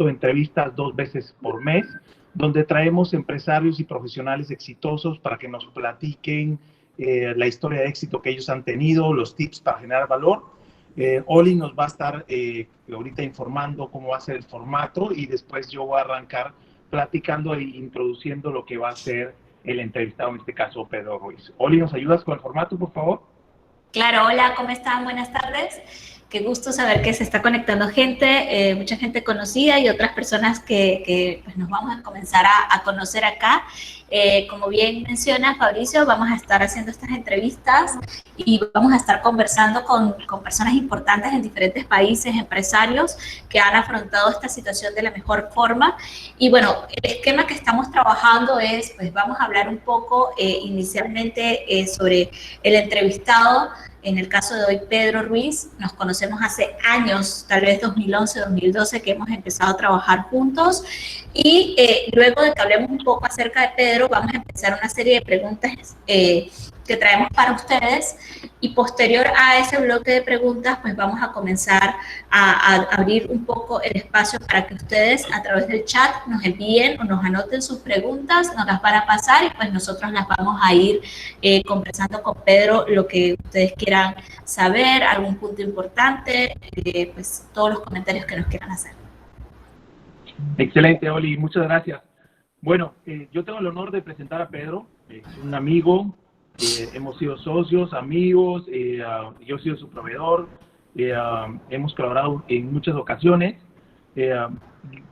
entrevistas 2 veces por mes, donde traemos empresarios y profesionales exitosos para que nos platiquen la historia de éxito que ellos han tenido, los tips para generar valor. Oli nos va a estar ahorita informando cómo va a ser el formato y después yo voy a arrancar platicando e introduciendo lo que va a ser el entrevistado, en este caso Pedro Ruiz. Oli, ¿nos ayudas con el formato, por favor? Claro, hola, ¿cómo están? Buenas tardes. Qué gusto saber que se está conectando gente, mucha gente conocida y otras personas que pues nos vamos a comenzar a conocer acá. Como bien menciona Fabricio, vamos a estar haciendo estas entrevistas y vamos a estar conversando con personas importantes en diferentes países, empresarios que han afrontado esta situación de la mejor forma. Y bueno, el esquema que estamos trabajando es, pues vamos a hablar un poco inicialmente sobre el entrevistado. En el caso de hoy, Pedro Ruiz, nos conocemos hace años, tal vez 2011, 2012, que hemos empezado a trabajar juntos. Y luego de que hablemos un poco acerca de Pedro, vamos a empezar una serie de preguntas que traemos para ustedes. Y posterior a ese bloque de preguntas, pues vamos a comenzar a abrir un poco el espacio para que ustedes a través del chat nos envíen o nos anoten sus preguntas, nos las van a pasar y pues nosotros las vamos a ir conversando con Pedro lo que ustedes quieran saber, algún punto importante, pues todos los comentarios que nos quieran hacer. Excelente, Oli, muchas gracias. Bueno, yo tengo el honor de presentar a Pedro, es un amigo, hemos sido socios, amigos, yo he sido su proveedor, hemos colaborado en muchas ocasiones.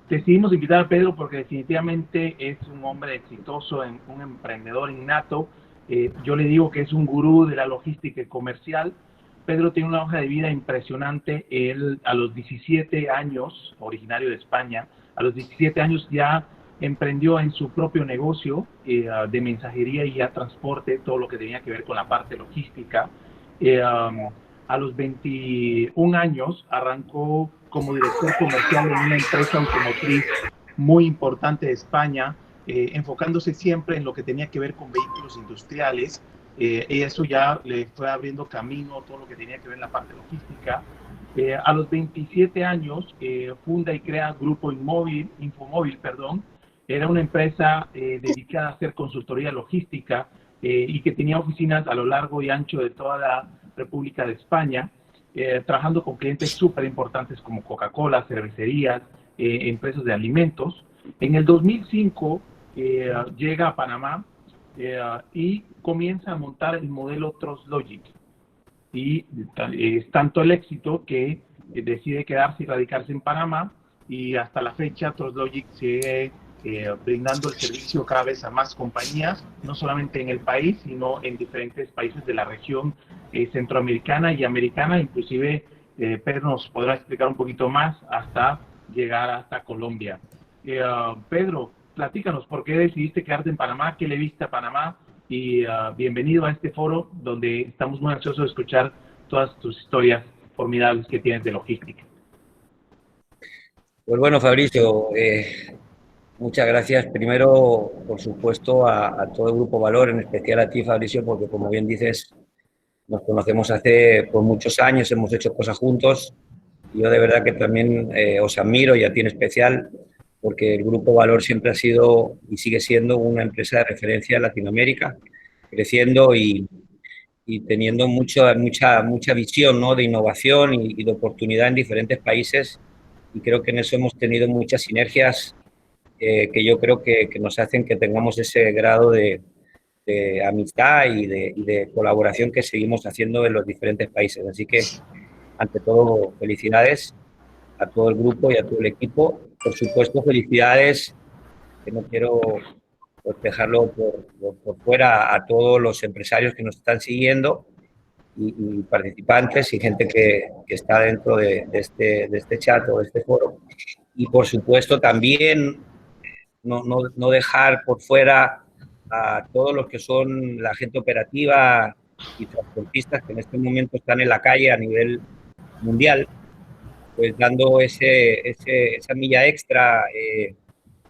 Decidimos invitar a Pedro porque definitivamente es un hombre exitoso, un emprendedor innato. Yo le digo que es un gurú de la logística y comercial. Pedro tiene una hoja de vida impresionante. Él a los 17 años, originario de España, a los 17 años ya emprendió en su propio negocio de mensajería y transporte, todo lo que tenía que ver con la parte logística. A los 21 años arrancó como director comercial en una empresa automotriz muy importante de España, enfocándose siempre en lo que tenía que ver con vehículos industriales. Y eso ya le fue abriendo camino todo lo que tenía que ver en la parte logística. A los 27 años funda y crea Grupo Infomóvil, era una empresa dedicada a hacer consultoría logística y que tenía oficinas a lo largo y ancho de toda la República de España, trabajando con clientes súper importantes como Coca-Cola, cervecerías, empresas de alimentos. En el 2005 llega a Panamá y comienza a montar el modelo Trustlogic. Y es tanto el éxito que decide quedarse y radicarse en Panamá, y hasta la fecha Trustlogic sigue brindando el servicio cada vez a más compañías, no solamente en el país, sino en diferentes países de la región centroamericana y americana. Inclusive Pedro nos podrá explicar un poquito más hasta llegar hasta Colombia. Pedro, platícanos, ¿por qué decidiste quedarte en Panamá? ¿Qué le viste a Panamá? Y bienvenido a este foro donde estamos muy ansiosos de escuchar todas tus historias formidables que tienes de logística. Pues bueno, Fabricio, muchas gracias. Primero, por supuesto, a todo el Grupo Valor, en especial a ti, Fabricio, porque como bien dices, nos conocemos hace pues, muchos años, hemos hecho cosas juntos. Yo de verdad que también os admiro y a ti en especial, porque el Grupo Valor siempre ha sido y sigue siendo una empresa de referencia en Latinoamérica, creciendo y teniendo mucha visión, ¿no?, de innovación y de oportunidad en diferentes países. Y creo que en eso hemos tenido muchas sinergias que yo creo que nos hacen que tengamos ese grado de amistad y de colaboración que seguimos haciendo en los diferentes países. Así que, ante todo, felicidades a todo el grupo y a todo el equipo. Por supuesto, felicidades, que no quiero pues, dejarlo por fuera, a todos los empresarios que nos están siguiendo y participantes y gente que está dentro de este chat o de este foro. Y, por supuesto, también no dejar por fuera a todos los que son la gente operativa y transportistas que en este momento están en la calle a nivel mundial, pues dando esa milla extra,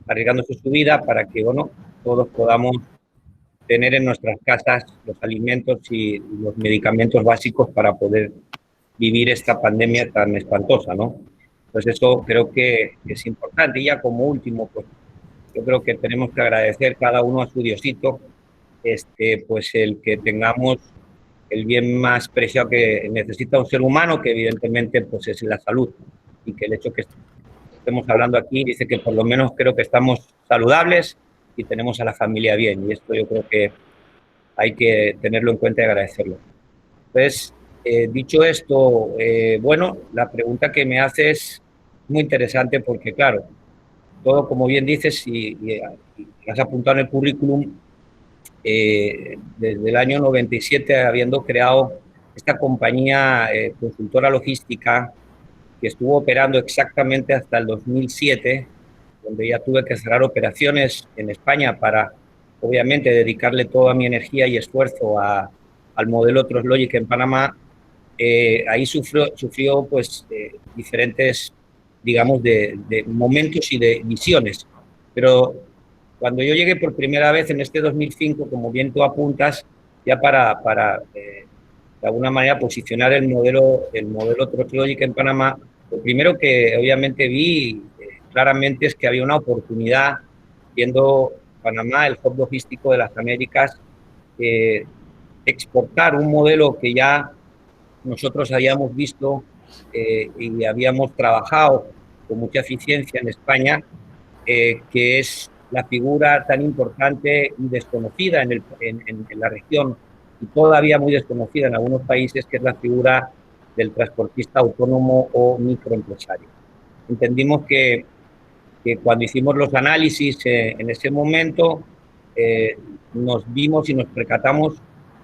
arriesgándose su vida para que, bueno, todos podamos tener en nuestras casas los alimentos y los medicamentos básicos para poder vivir esta pandemia tan espantosa, ¿no? Pues eso creo que es importante. Y ya como último, pues yo creo que tenemos que agradecer cada uno a su Diosito, pues el que tengamos el bien más preciado que necesita un ser humano, que evidentemente pues es la salud, y que el hecho que estemos hablando aquí dice que por lo menos creo que estamos saludables y tenemos a la familia bien, y esto yo creo que hay que tenerlo en cuenta y agradecerlo. Entonces, dicho esto, bueno, la pregunta que me haces es muy interesante porque, claro, todo, como bien dices, y has apuntado en el currículum, desde el año 97, habiendo creado esta compañía consultora logística que estuvo operando exactamente hasta el 2007, donde ya tuve que cerrar operaciones en España para, obviamente, dedicarle toda mi energía y esfuerzo al modelo TrustLogic en Panamá. Ahí sufrió pues, diferentes, digamos, de momentos y de visiones. Pero cuando yo llegué por primera vez en este 2005, como bien tú apuntas, ya para de alguna manera posicionar el modelo TrustLogic en Panamá, lo primero que obviamente vi claramente es que había una oportunidad, viendo Panamá, el hub logístico de las Américas, exportar un modelo que ya nosotros habíamos visto y habíamos trabajado con mucha eficiencia en España, que es la figura tan importante y desconocida en la región, y todavía muy desconocida en algunos países, que es la figura del transportista autónomo o microempresario. Entendimos que cuando hicimos los análisis en ese momento, nos vimos y nos percatamos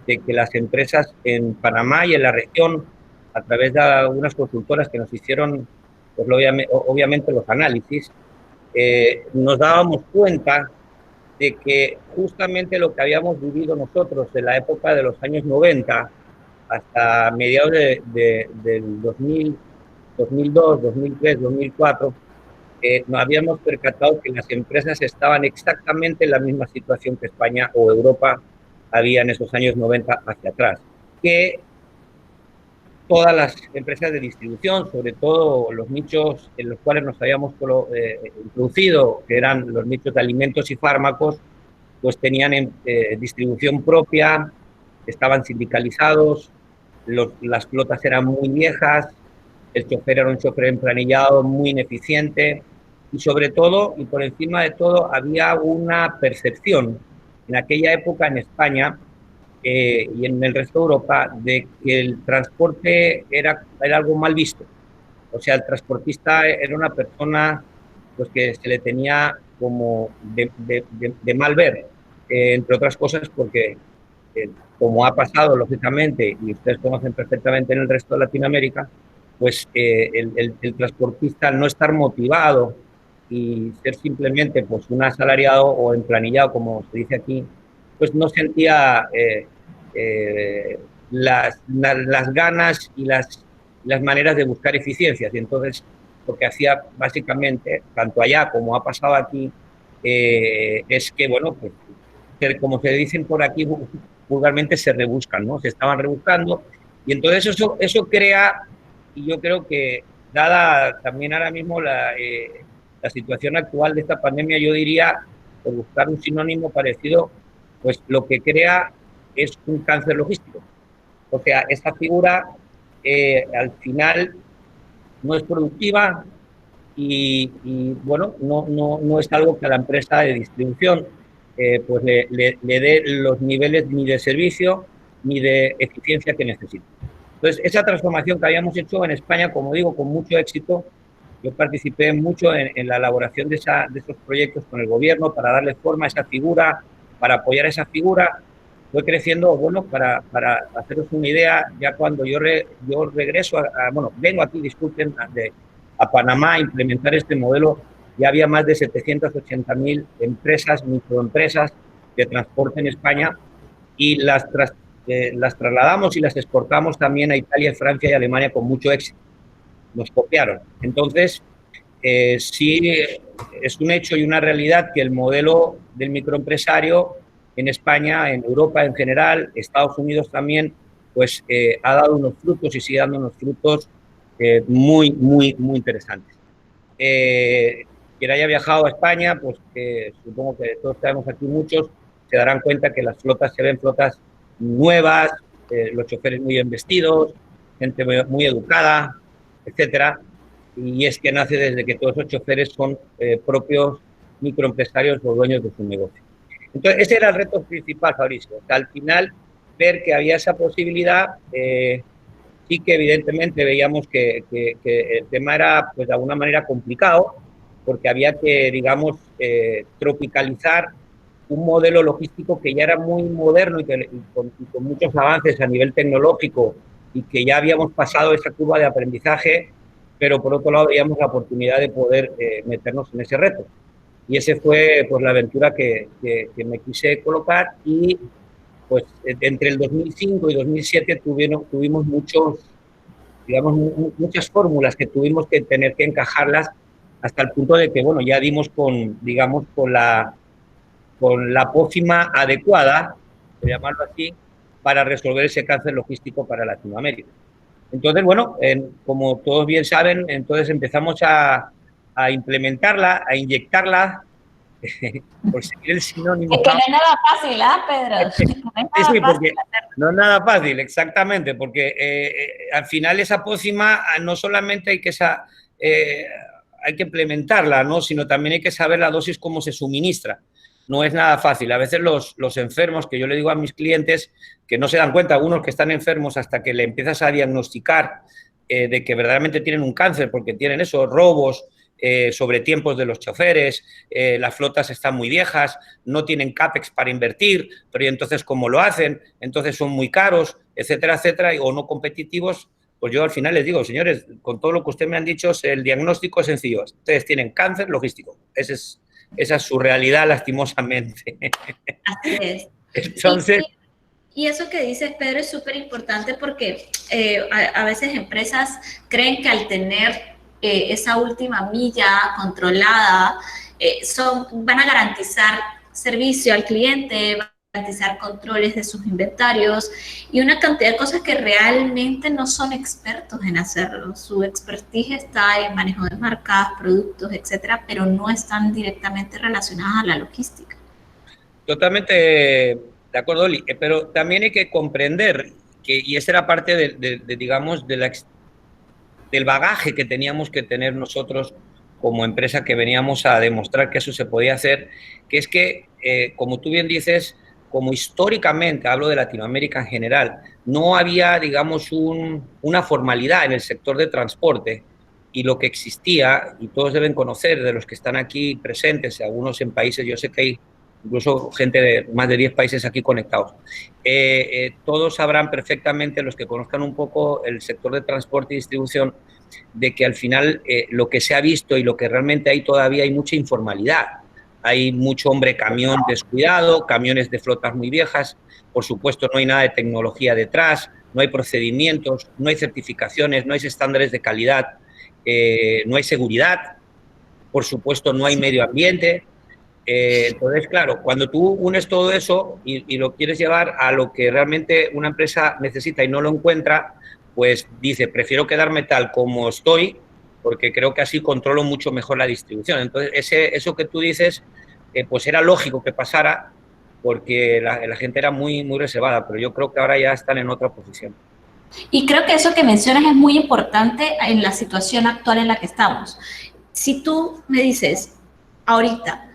de que las empresas en Panamá y en la región, a través de algunas consultoras que nos hicieron, pues obviamente los análisis, nos dábamos cuenta de que justamente lo que habíamos vivido nosotros en la época de los años 90 hasta mediados del 2000, 2002, 2003, 2004, nos habíamos percatado que las empresas estaban exactamente en la misma situación que España o Europa había en esos años 90 hacia atrás, que todas las empresas de distribución, sobre todo los nichos en los cuales nos habíamos introducido, que eran los nichos de alimentos y fármacos, pues tenían distribución propia, estaban sindicalizados, las flotas eran muy viejas, el chofer era un chofer emplanillado muy ineficiente, y sobre todo, y por encima de todo, había una percepción en aquella época en España y en el resto de Europa, de que el transporte era algo mal visto. O sea, el transportista era una persona pues, que se le tenía como de mal ver, entre otras cosas porque, como ha pasado lógicamente, y ustedes conocen perfectamente en el resto de Latinoamérica, pues el transportista, al no estar motivado y ser simplemente pues, un asalariado o emplanillado, como se dice aquí, pues no sentía las ganas y las maneras de buscar eficiencias. Y entonces, lo que hacía básicamente, tanto allá como ha pasado aquí, es que, bueno, pues, como se dicen por aquí vulgarmente, se rebuscan, ¿no? Se estaban rebuscando. Y entonces eso crea, y yo creo que, dada también ahora mismo la situación actual de esta pandemia, yo diría, por buscar un sinónimo parecido, pues lo que crea es un cáncer logístico. O sea, esta figura al final no es productiva y bueno, no es algo que a la empresa de distribución pues le dé los niveles ni de servicio ni de eficiencia que necesita. Entonces, esa transformación que habíamos hecho en España, como digo, con mucho éxito, yo participé mucho en la elaboración de esos proyectos con el gobierno para darle forma a esa figura, para apoyar esa figura. Fue creciendo, bueno, para haceros una idea, ya cuando yo regreso, bueno, vengo aquí, disculpen, a Panamá a implementar este modelo, ya había más de 780.000 empresas, microempresas de transporte en España, y las trasladamos y las exportamos también a Italia, Francia y Alemania con mucho éxito. Nos copiaron. Entonces, sí es un hecho y una realidad que el modelo del microempresario en España, en Europa en general, Estados Unidos también, pues ha dado unos frutos y sigue dando unos frutos muy interesantes. quien haya viajado a España, pues supongo que todos tenemos aquí muchos, se darán cuenta que las flotas se ven flotas nuevas, los choferes muy bien vestidos, gente muy educada, etcétera. Y es que nace desde que todos esos choferes son propios microempresarios o dueños de su negocio. Entonces, ese era el reto principal, Fabricio. O sea, al final, ver que había esa posibilidad, sí que evidentemente veíamos que el tema era, pues de alguna manera, complicado, porque había que, digamos, tropicalizar un modelo logístico que ya era muy moderno y con muchos avances a nivel tecnológico y que ya habíamos pasado esa curva de aprendizaje, pero por otro lado veíamos la oportunidad de poder meternos en ese reto. Y ese fue pues la aventura que me quise colocar y pues entre el 2005 y 2007 tuvimos muchas fórmulas que tuvimos que tener que encajarlas hasta el punto de que, bueno, ya dimos con la pócima adecuada, por llamarlo así, para resolver ese cáncer logístico para Latinoamérica. Entonces, bueno, como todos bien saben, entonces empezamos a implementarla, a inyectarla, por seguir el sinónimo. Es que no es nada fácil, ¿ah, Pedro? No es nada Sí, fácil porque no es nada fácil, exactamente, porque al final esa pócima no solamente hay que implementarla, ¿no? Sino también hay que saber la dosis, cómo se suministra. No es nada fácil. A veces los enfermos, que yo le digo a mis clientes, que no se dan cuenta, algunos que están enfermos hasta que le empiezas a diagnosticar de que verdaderamente tienen un cáncer, porque tienen esos robos, sobre tiempos de los choferes, las flotas están muy viejas, no tienen CAPEX para invertir, pero ¿y entonces cómo lo hacen? Entonces son muy caros, etcétera, etcétera, o no competitivos. Pues yo al final les digo, señores, con todo lo que ustedes me han dicho, el diagnóstico es sencillo. Ustedes tienen cáncer logístico. Esa es su realidad, lastimosamente. Así es. Entonces... Y eso que dices, Pedro, es súper importante porque a veces empresas creen que al tener esa última milla controlada, van a garantizar servicio al cliente, van a garantizar controles de sus inventarios y una cantidad de cosas que realmente no son expertos en hacerlo. Su expertise está en manejo de marcas, productos, etcétera, pero no están directamente relacionadas a la logística. Totalmente de acuerdo, Oli, pero también hay que comprender que, y esa era parte digamos, del bagaje que teníamos que tener nosotros como empresa, que veníamos a demostrar que eso se podía hacer, que es que, como tú bien dices, como históricamente, hablo de Latinoamérica en general, no había, digamos, una formalidad en el sector de transporte, y lo que existía, y todos deben conocer de los que están aquí presentes, algunos en países, yo sé que hay incluso gente de más de 10 países aquí conectados. Todos sabrán perfectamente, los que conozcan un poco el sector de transporte y distribución, de que al final lo que se ha visto y lo que realmente hay todavía, hay mucha informalidad. Hay mucho hombre camión descuidado, camiones de flotas muy viejas, por supuesto no hay nada de tecnología detrás, no hay procedimientos, no hay certificaciones, no hay estándares de calidad, no hay seguridad, por supuesto no hay medio ambiente. Entonces, claro, cuando tú unes todo eso y lo quieres llevar a lo que realmente una empresa necesita y no lo encuentra, pues dice, prefiero quedarme tal como estoy, porque creo que así controlo mucho mejor la distribución. Entonces, eso que tú dices, pues era lógico que pasara, porque la gente era muy, muy reservada, pero yo creo que ahora ya están en otra posición. Y creo que eso que mencionas es muy importante en la situación actual en la que estamos. Si tú me dices, ahorita,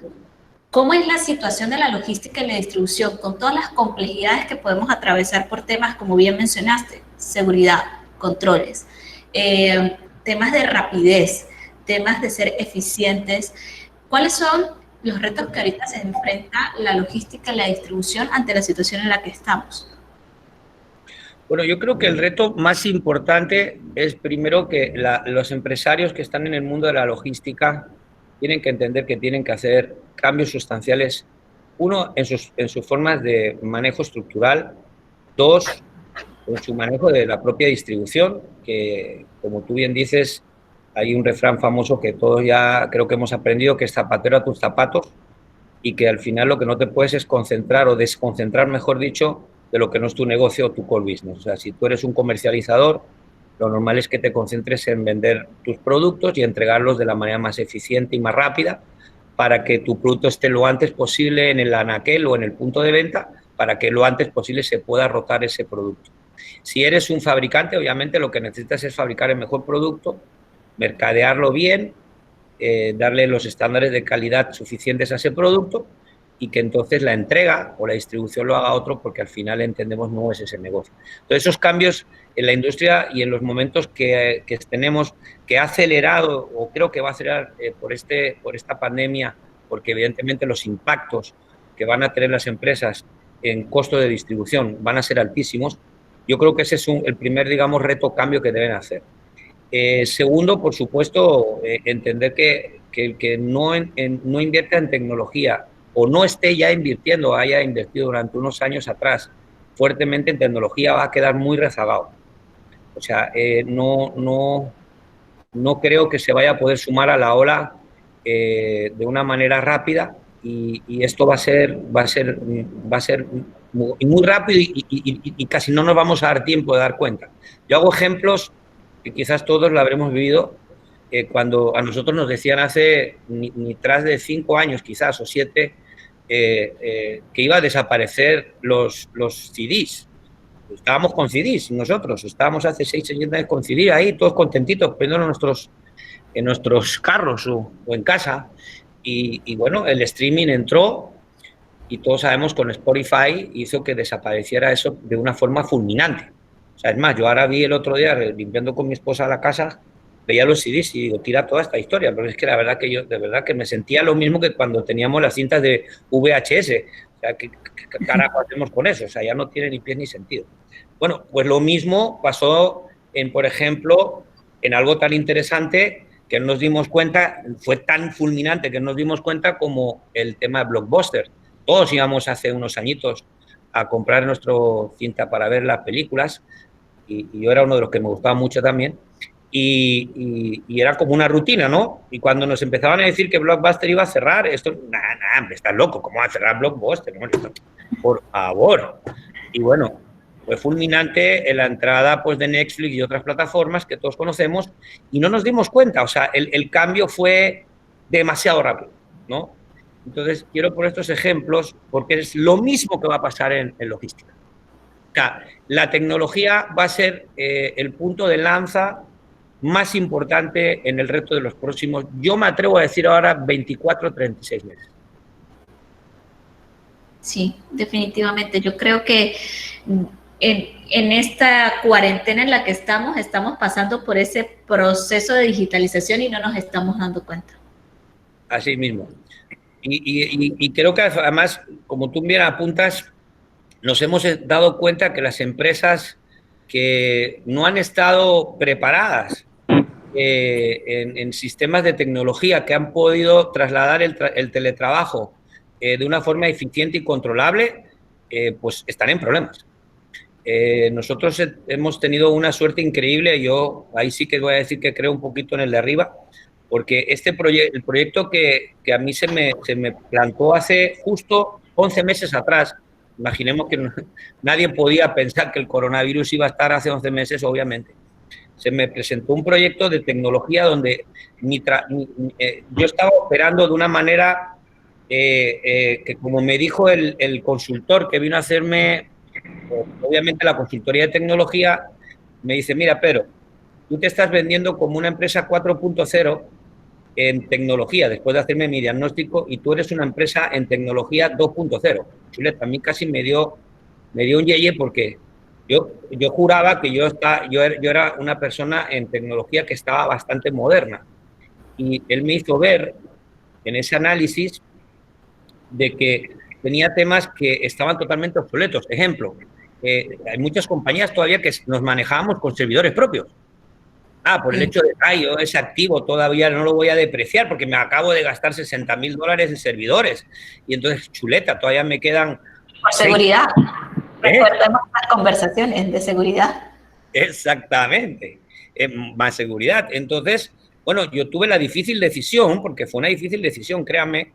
¿cómo es la situación de la logística y la distribución con todas las complejidades que podemos atravesar por temas, como bien mencionaste, seguridad, controles, temas de rapidez, temas de ser eficientes? ¿Cuáles son los retos que ahorita se enfrenta la logística y la distribución ante la situación en la que estamos? Bueno, yo creo que el reto más importante es primero que los empresarios que están en el mundo de la logística tienen que entender que tienen que hacer cambios sustanciales, uno, en sus formas de manejo estructural, dos, en su manejo de la propia distribución, que, como tú bien dices, hay un refrán famoso que todos ya creo que hemos aprendido, que es zapatero a tus zapatos, y que al final lo que no te puedes es concentrar o desconcentrar, mejor dicho, de lo que no es tu negocio o tu core business. O sea, si tú eres un comercializador, lo normal es que te concentres en vender tus productos y entregarlos de la manera más eficiente y más rápida para que tu producto esté lo antes posible en el anaquel o en el punto de venta, para que lo antes posible se pueda rotar ese producto. Si eres un fabricante, obviamente lo que necesitas es fabricar el mejor producto, mercadearlo bien, darle los estándares de calidad suficientes a ese producto y que entonces la entrega o la distribución lo haga otro, porque al final entendemos no es ese negocio. Entonces, esos cambios en la industria y en los momentos que tenemos, que ha acelerado o creo que va a acelerar por esta pandemia, porque evidentemente los impactos que van a tener las empresas en costo de distribución van a ser altísimos. Yo creo que ese es el primer, digamos, reto, cambio que deben hacer. Segundo, por supuesto, entender que el que no invierta en tecnología o no esté ya invirtiendo, haya invertido durante unos años atrás fuertemente en tecnología, va a quedar muy rezagado. O sea, no creo que se vaya a poder sumar a la ola de una manera rápida y esto va a ser muy rápido y casi no nos vamos a dar tiempo de dar cuenta. Yo hago ejemplos que quizás todos lo habremos vivido cuando a nosotros nos decían hace ni tras de 5 años quizás o 7 que iba a desaparecer los CDs. Estábamos con CDs nosotros, estábamos hace 6 años con CD ahí, todos contentitos, poniéndolo en nuestros carros o en casa. Y bueno, el streaming entró y todos sabemos con Spotify hizo que desapareciera eso de una forma fulminante. O sea, es más, yo ahora vi el otro día limpiando con mi esposa la casa, veía los CDs y digo, tira toda esta historia, pero es que la verdad que yo de verdad que me sentía lo mismo que cuando teníamos las cintas de VHS. O sea, ¿qué carajo hacemos con eso? O sea, ya no tiene ni pie ni sentido. Bueno, pues lo mismo pasó por ejemplo, en algo tan interesante que nos dimos cuenta, fue tan fulminante que nos dimos cuenta como el tema de Blockbuster. Todos íbamos hace unos añitos a comprar nuestro cinta para ver las películas y yo era uno de los que me gustaba mucho también y era como una rutina, ¿no? Y cuando nos empezaban a decir que Blockbuster iba a cerrar, esto, nada, estás loco, ¿cómo va a cerrar Blockbuster? Por favor. Y bueno, fue fulminante en la entrada pues, de Netflix y otras plataformas que todos conocemos y no nos dimos cuenta, o sea, el cambio fue demasiado rápido, ¿no? Entonces, quiero poner estos ejemplos porque es lo mismo que va a pasar en logística. O sea, la tecnología va a ser el punto de lanza más importante en el resto de los próximos, yo me atrevo a decir ahora, 24 o 36 meses. Sí, definitivamente. Yo creo que en esta cuarentena en la que estamos pasando por ese proceso de digitalización y no nos estamos dando cuenta. Así mismo. Y creo que además, como tú bien apuntas, nos hemos dado cuenta que las empresas que no han estado preparadas en sistemas de tecnología que han podido trasladar el teletrabajo de una forma eficiente y controlable, pues están en problemas. Nosotros hemos tenido una suerte increíble, yo ahí sí que voy a decir que creo un poquito en el de arriba, porque el proyecto que a mí se me plantó hace justo 11 meses atrás, imaginemos que nadie podía pensar que el coronavirus iba a estar hace 11 meses, obviamente. Se me presentó un proyecto de tecnología donde yo estaba operando de una manera que, como me dijo el consultor que vino a hacerme, obviamente, la consultoría de tecnología, me dice, mira, Pedro, tú te estás vendiendo como una empresa 4.0 en tecnología, después de hacerme mi diagnóstico, y tú eres una empresa en tecnología 2.0. Chuleta, a mí casi me dio un yeye porque yo juraba que yo era una persona en tecnología que estaba bastante moderna. Y él me hizo ver en ese análisis de que tenía temas que estaban totalmente obsoletos. Ejemplo, hay muchas compañías todavía que nos manejábamos con servidores propios. Por el hecho de que yo ese activo todavía no lo voy a depreciar porque me acabo de gastar $60.000 en servidores. Y entonces, chuleta, todavía me quedan... Por seguridad. Recordemos las conversaciones de seguridad. Exactamente. Más seguridad. Entonces, bueno, yo tuve la difícil decisión, porque fue una difícil decisión, créanme,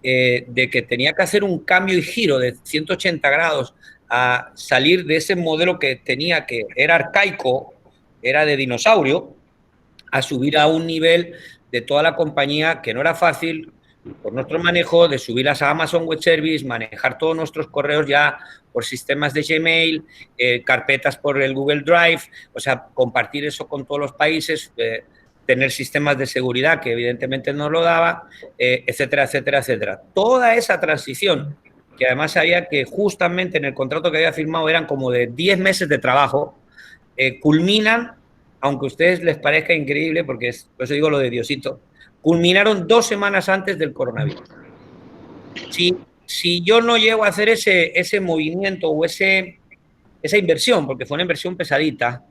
de que tenía que hacer un cambio y giro de 180 grados a salir de ese modelo que tenía, que era arcaico, era de dinosaurio a subir a un nivel de toda la compañía que no era fácil por nuestro manejo, de subirlas a Amazon Web Service, manejar todos nuestros correos ya por sistemas de Gmail, carpetas por el Google Drive, o sea, compartir eso con todos los países, tener sistemas de seguridad que evidentemente no lo daba, etcétera, etcétera, etcétera. Toda esa transición, que además sabía que justamente en el contrato que había firmado eran como de 10 meses de trabajo, culminan, aunque a ustedes les parezca increíble, porque por eso digo lo de Diosito, culminaron 2 semanas antes del coronavirus. Si yo no llego a hacer ese movimiento o esa inversión, porque fue una inversión pesadita,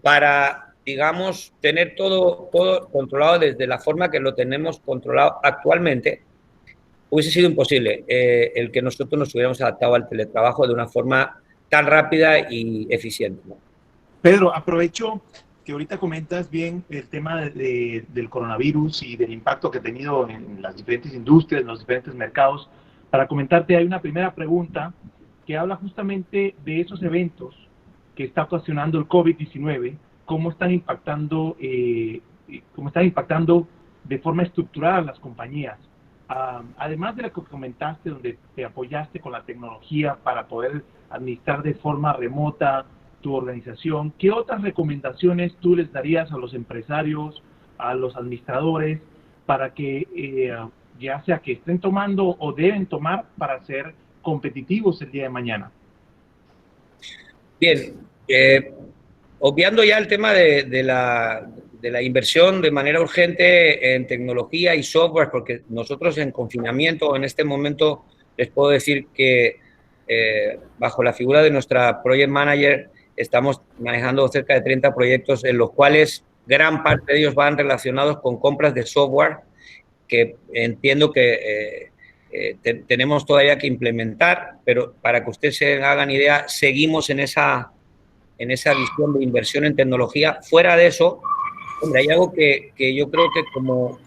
para, digamos, tener todo controlado desde la forma que lo tenemos controlado actualmente, hubiese sido imposible el que nosotros nos hubiéramos adaptado al teletrabajo de una forma tan rápida y eficiente, ¿no? Pedro, aprovecho que ahorita comentas bien el tema del coronavirus y del impacto que ha tenido en las diferentes industrias, en los diferentes mercados, para comentarte, hay una primera pregunta que habla justamente de esos eventos que está ocasionando el COVID-19, cómo están impactando de forma estructural a las compañías. Además de lo que comentaste, donde te apoyaste con la tecnología para poder administrar de forma remota tu organización, ¿qué otras recomendaciones tú les darías a los empresarios, a los administradores, para que ya sea que estén tomando o deben tomar para ser competitivos el día de mañana? Bien, obviando ya el tema de la inversión de manera urgente en tecnología y software, porque nosotros en confinamiento en este momento les puedo decir que bajo la figura de nuestra Project Manager estamos manejando cerca de 30 proyectos en los cuales gran parte de ellos van relacionados con compras de software que entiendo que tenemos todavía que implementar, pero para que ustedes se hagan idea, seguimos en esa visión de inversión en tecnología. Fuera de eso, hombre, hay algo que yo creo que como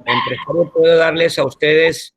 empresario puedo darles a ustedes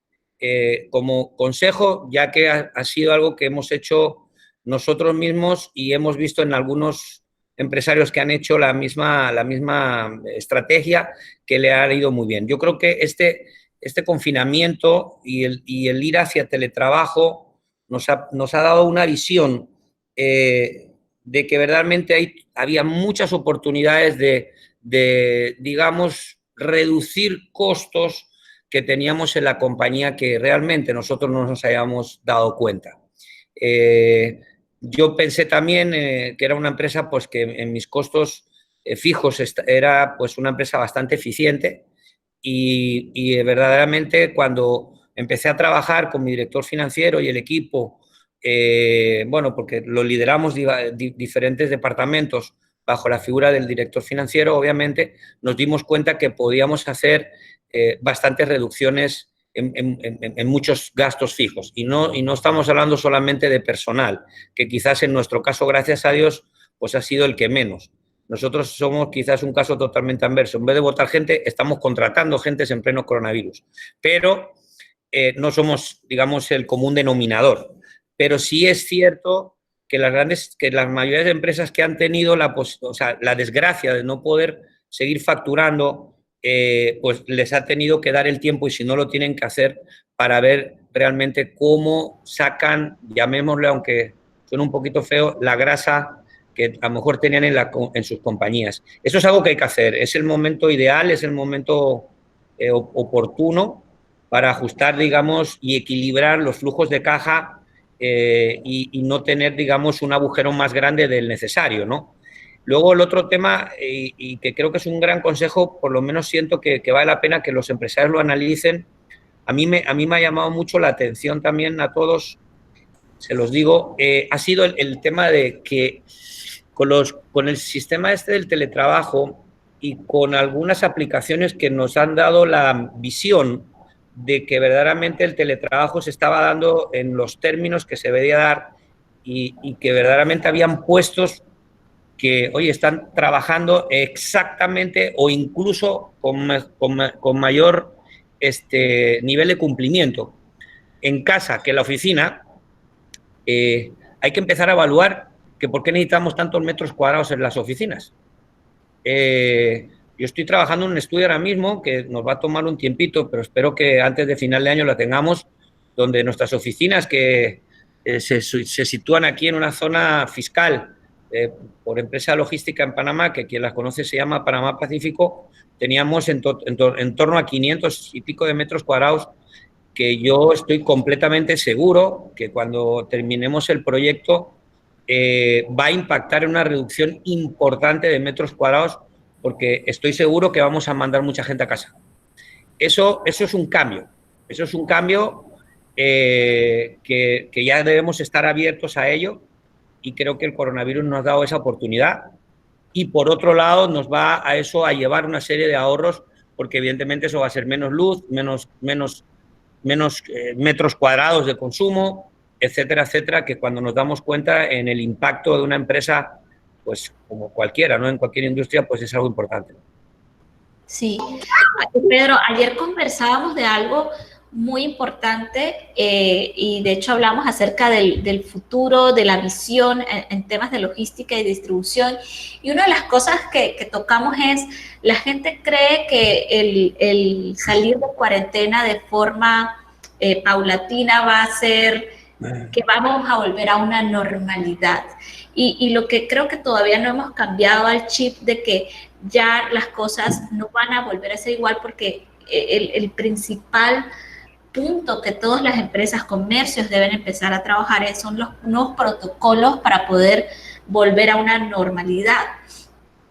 como consejo, ya que ha sido algo que hemos hecho nosotros mismos y hemos visto en algunos empresarios que han hecho la misma estrategia que le ha ido muy bien. Yo creo que este confinamiento y el ir hacia teletrabajo nos ha dado una visión de que verdaderamente había muchas oportunidades de, digamos, reducir costos que teníamos en la compañía que realmente nosotros no nos habíamos dado cuenta. Yo pensé también que era una empresa pues que en mis costos fijos era pues una empresa bastante eficiente y verdaderamente cuando empecé a trabajar con mi director financiero y el equipo, bueno, porque lo lideramos diferentes departamentos bajo la figura del director financiero, obviamente nos dimos cuenta que podíamos hacer bastantes reducciones en muchos gastos fijos. Y no estamos hablando solamente de personal, que quizás en nuestro caso, gracias a Dios, pues ha sido el que menos. Nosotros somos quizás un caso totalmente inverso. En vez de votar gente, estamos contratando gentes en pleno coronavirus. Pero no somos, digamos, el común denominador. Pero sí es cierto que las mayorías de empresas que han tenido la desgracia de no poder seguir facturando, pues les ha tenido que dar el tiempo, y si no lo tienen que hacer, para ver realmente cómo sacan, llamémosle, aunque suene un poquito feo, la grasa que a lo mejor tenían en sus compañías. Eso es algo que hay que hacer, es el momento ideal, es el momento oportuno para ajustar, digamos, y equilibrar los flujos de caja y no tener, digamos, un agujero más grande del necesario, ¿no? Luego el otro tema, y que creo que es un gran consejo, por lo menos siento que vale la pena que los empresarios lo analicen. A mí me ha llamado mucho la atención también a todos, se los digo, ha sido el tema de que con el sistema del teletrabajo y con algunas aplicaciones que nos han dado la visión de que verdaderamente el teletrabajo se estaba dando en los términos que se debía dar y que verdaderamente habían puestos que hoy están trabajando exactamente o incluso con mayor nivel de cumplimiento en casa que en la oficina. Hay que empezar a evaluar que por qué necesitamos tantos metros cuadrados en las oficinas. Yo estoy trabajando en un estudio ahora mismo que nos va a tomar un tiempito, pero espero que antes de final de año la tengamos, donde nuestras oficinas que se sitúan aquí en una zona fiscal por empresa logística en Panamá, que quien las conoce se llama Panamá Pacífico, teníamos en torno a 500 y pico de metros cuadrados, que yo estoy completamente seguro que cuando terminemos el proyecto va a impactar en una reducción importante de metros cuadrados, porque estoy seguro que vamos a mandar mucha gente a casa. Eso es un cambio. Eso es un cambio que ya debemos estar abiertos a ello, y creo que el coronavirus nos ha dado esa oportunidad. Y por otro lado, nos va a eso a llevar una serie de ahorros, porque evidentemente eso va a ser menos luz, menos metros cuadrados de consumo, etcétera, etcétera, que cuando nos damos cuenta en el impacto de una empresa, pues como cualquiera, ¿no? En cualquier industria, pues es algo importante. Sí. Pedro, ayer conversábamos de algo muy importante y de hecho hablamos acerca del futuro, de la visión en temas de logística y distribución, y una de las cosas que tocamos es, la gente cree que el salir de cuarentena de forma paulatina va a ser que vamos a volver a una normalidad, y lo que creo que todavía no hemos cambiado al chip de que ya las cosas no van a volver a ser igual, porque el principal punto que todas las empresas, comercios deben empezar a trabajar son los nuevos protocolos para poder volver a una normalidad.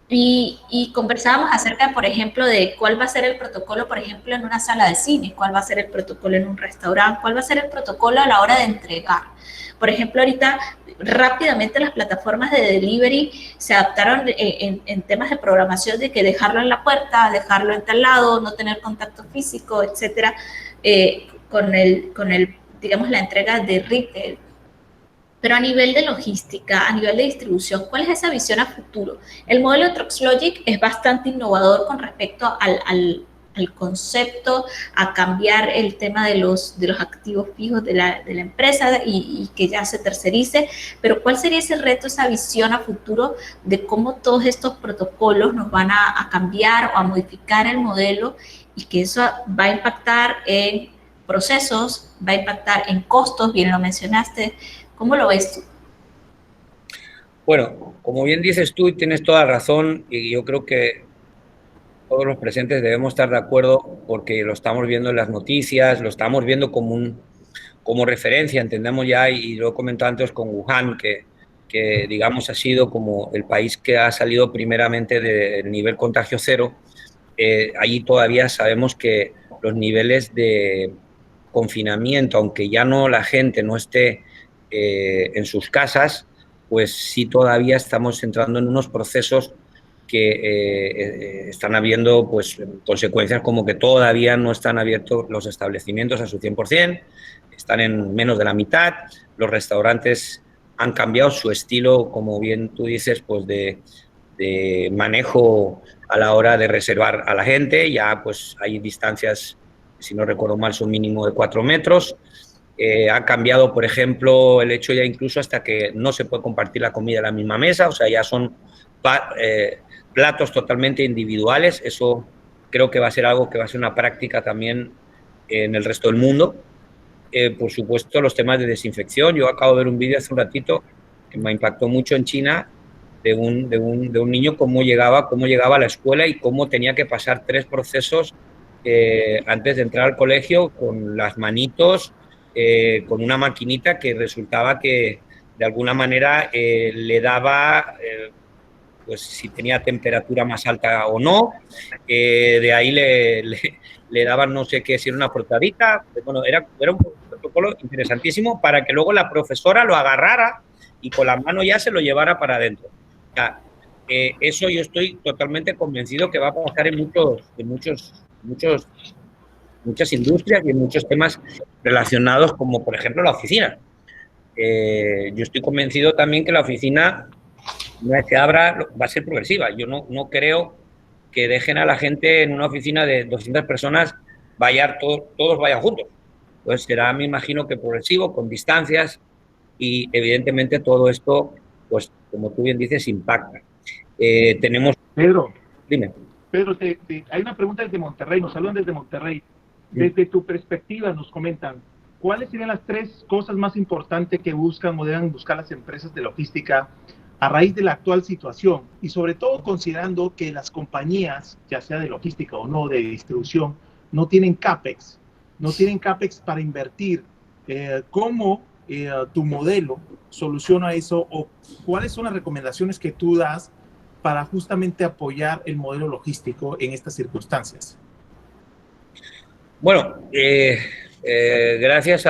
Y conversábamos acerca, por ejemplo, de cuál va a ser el protocolo, por ejemplo, en una sala de cine, cuál va a ser el protocolo en un restaurante, cuál va a ser el protocolo a la hora de entregar. Por ejemplo, ahorita rápidamente las plataformas de delivery se adaptaron en temas de programación, de que dejarlo en la puerta, dejarlo en tal lado, no tener contacto físico, etcétera, con digamos, la entrega de retail. Pero a nivel de logística, a nivel de distribución, ¿cuál es esa visión a futuro? El modelo de Truxlogic es bastante innovador con respecto al concepto, a cambiar el tema de los activos fijos de la empresa y que ya se tercerice, pero ¿cuál sería ese reto, esa visión a futuro de cómo todos estos protocolos nos van a cambiar o a modificar el modelo, y que eso va a impactar en procesos, va a impactar en costos, bien lo mencionaste? ¿Cómo lo ves tú? Bueno, como bien dices tú, y tienes toda la razón, y yo creo que todos los presentes debemos estar de acuerdo, porque lo estamos viendo en las noticias, lo estamos viendo como referencia, entendemos ya, y lo he comentado antes con Wuhan, que digamos ha sido como el país que ha salido primeramente del nivel contagio cero. Allí todavía sabemos que los niveles de confinamiento, aunque ya no la gente no esté en sus casas, pues sí todavía estamos entrando en unos procesos que están habiendo pues consecuencias, como que todavía no están abiertos los establecimientos a su 100%, están en menos de la mitad, los restaurantes han cambiado su estilo, como bien tú dices, pues de manejo a la hora de reservar a la gente. Ya pues hay distancias, si no recuerdo mal, son mínimo de 4 metros. Ha cambiado, por ejemplo, el hecho ya incluso hasta que no se puede compartir la comida en la misma mesa, o sea, ya son platos totalmente individuales. Eso creo que va a ser algo que va a ser una práctica también en el resto del mundo. Por supuesto, los temas de desinfección. Yo acabo de ver un vídeo hace un ratito que me impactó mucho en China, de un niño, cómo llegaba a la escuela y cómo tenía que pasar 3 procesos antes de entrar al colegio, con las manitos, con una maquinita que resultaba que de alguna manera le daba pues si tenía temperatura más alta o no, de ahí le daban no sé qué, si era una frutadita. Bueno, era un protocolo interesantísimo para que luego la profesora lo agarrara y con la mano ya se lo llevara para adentro. O sea, eso yo estoy totalmente convencido que va a pasar en muchas industrias y en muchos temas relacionados, como por ejemplo la oficina. Yo estoy convencido también que la oficina, una vez que abra, va a ser progresiva. Yo no creo que dejen a la gente en una oficina de 200 personas, todos vayan juntos. Entonces será, me imagino, que progresivo, con distancias, y evidentemente todo esto pues como tú bien dices, impacta. Tenemos... Pedro, Dime. Pedro, hay una pregunta desde Monterrey, nos saludan desde Monterrey. Desde tu perspectiva nos comentan, ¿cuáles serían las 3 cosas más importantes que buscan o deben buscar las empresas de logística a raíz de la actual situación? Y sobre todo considerando que las compañías, ya sea de logística o no, de distribución, no tienen CAPEX para invertir. ¿Cómo tu modelo soluciona eso o cuáles son las recomendaciones que tú das para justamente apoyar el modelo logístico en estas circunstancias? Bueno, gracias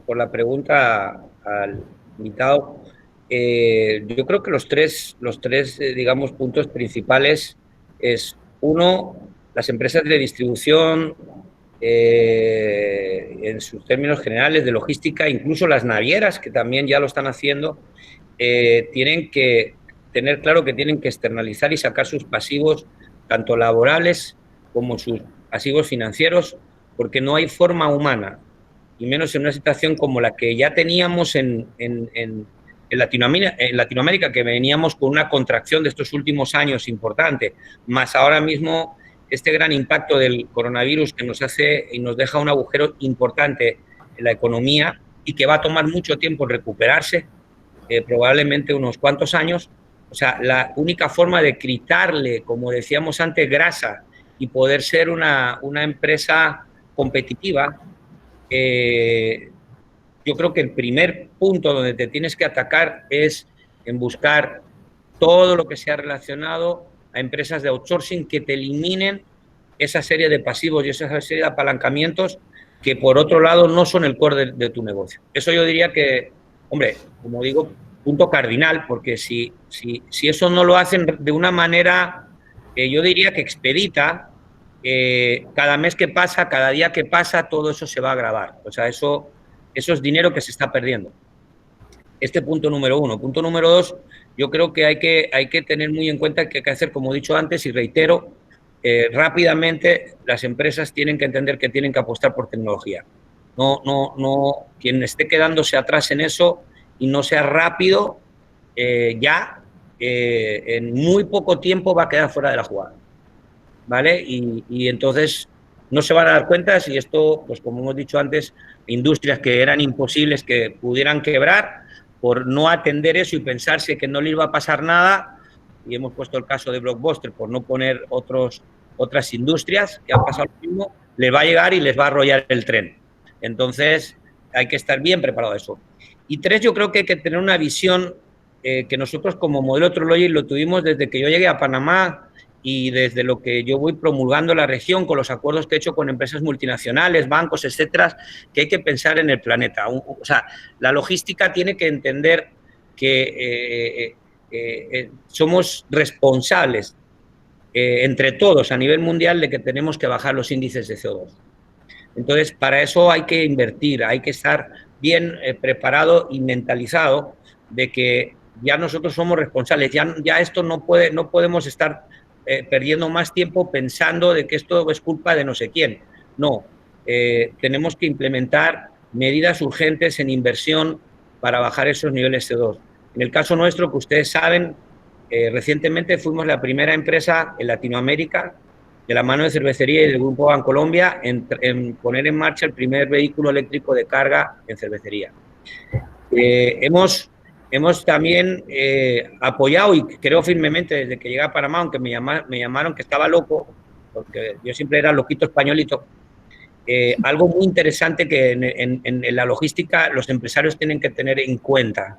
por la pregunta al invitado. Yo creo que los tres digamos, puntos principales es, uno, las empresas de distribución, en sus términos generales de logística, incluso las navieras, que también ya lo están haciendo, tienen que tener claro que tienen que externalizar y sacar sus pasivos, tanto laborales como sus pasivos financieros, porque no hay forma humana, y menos en una situación como la que ya teníamos en Latinoamérica, que veníamos con una contracción de estos últimos años importante, más ahora mismo este gran impacto del coronavirus que nos hace y nos deja un agujero importante en la economía y que va a tomar mucho tiempo en recuperarse, probablemente unos cuantos años. O sea, la única forma de quitarle, como decíamos antes, grasa y poder ser una empresa competitiva, yo creo que el primer punto donde te tienes que atacar es en buscar todo lo que sea relacionado a empresas de outsourcing que te eliminen esa serie de pasivos y esa serie de apalancamientos que, por otro lado, no son el core de tu negocio. Eso yo diría que, hombre, como digo, punto cardinal, porque si eso no lo hacen de una manera, yo diría que expedita, cada mes que pasa, cada día que pasa, todo eso se va a agravar. O sea, eso es dinero que se está perdiendo. Este punto número 1. Punto número 2, yo creo que hay que tener muy en cuenta que hay que hacer, como he dicho antes y reitero, rápidamente las empresas tienen que entender que tienen que apostar por tecnología. No, quien esté quedándose atrás en eso y no sea rápido, en muy poco tiempo va a quedar fuera de la jugada, ¿vale? Y entonces no se van a dar cuenta si esto, pues como hemos dicho antes, industrias que eran imposibles que pudieran quebrar por no atender eso y pensarse que no le iba a pasar nada, y hemos puesto el caso de Blockbuster por no poner otras industrias que han pasado lo mismo, les va a llegar y les va a arrollar el tren. Entonces hay que estar bien preparado a eso. Y 3, yo creo que hay que tener una visión que nosotros como modelo Trologic lo tuvimos desde que yo llegué a Panamá y desde lo que yo voy promulgando en la región con los acuerdos que he hecho con empresas multinacionales, bancos, etcétera, que hay que pensar en el planeta. O sea, la logística tiene que entender que somos responsables entre todos a nivel mundial de que tenemos que bajar los índices de CO2. Entonces, para eso hay que invertir, hay que estar bien preparado y mentalizado de que ya nosotros somos responsables, ya esto no podemos estar perdiendo más tiempo pensando de que esto es culpa de no sé quién. No, tenemos que implementar medidas urgentes en inversión para bajar esos niveles CO2. En el caso nuestro, que ustedes saben, recientemente fuimos la primera empresa en Latinoamérica, de la mano de Cervecería y del Grupo Bancolombia, en poner en marcha el primer vehículo eléctrico de carga en cervecería. Hemos también apoyado, y creo firmemente desde que llegué a Panamá, aunque me llamaron que estaba loco, porque yo siempre era loquito españolito, algo muy interesante que en la logística los empresarios tienen que tener en cuenta.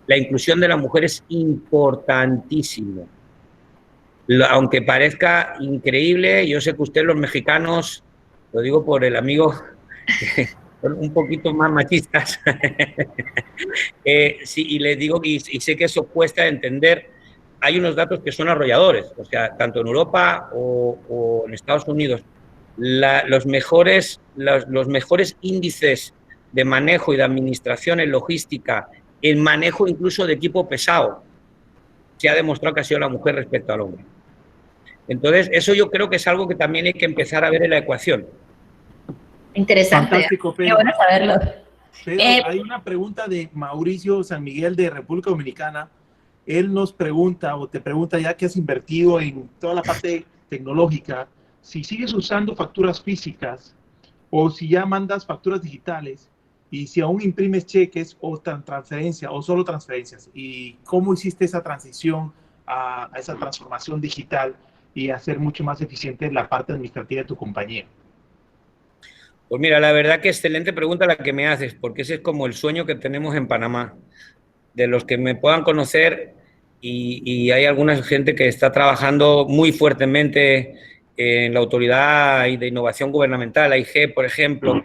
La inclusión de la mujer es importantísimo. Aunque parezca increíble, yo sé que ustedes los mexicanos, lo digo por el amigo, son un poquito más machistas, sí, y les digo, y sé que eso cuesta entender, hay unos datos que son arrolladores, o sea, tanto en Europa o en Estados Unidos, los mejores índices de manejo y de administración en logística, en manejo incluso de equipo pesado, se ha demostrado que ha sido la mujer respecto al hombre. Entonces, eso yo creo que es algo que también hay que empezar a ver en la ecuación. Interesante. Fantástico, Pedro. Qué bueno saberlo. Pedro, hay una pregunta de Mauricio San Miguel de República Dominicana. Él nos pregunta o te pregunta, ya que has invertido en toda la parte tecnológica, si sigues usando facturas físicas o si ya mandas facturas digitales y si aún imprimes cheques o transferencias o solo transferencias, y cómo hiciste esa transición a esa transformación digital y hacer mucho más eficiente la parte administrativa de tu compañía. Pues mira, la verdad que excelente pregunta la que me haces, porque ese es como el sueño que tenemos en Panamá, de los que me puedan conocer, y hay alguna gente que está trabajando muy fuertemente en la Autoridad de Innovación Gubernamental, AIG, por ejemplo,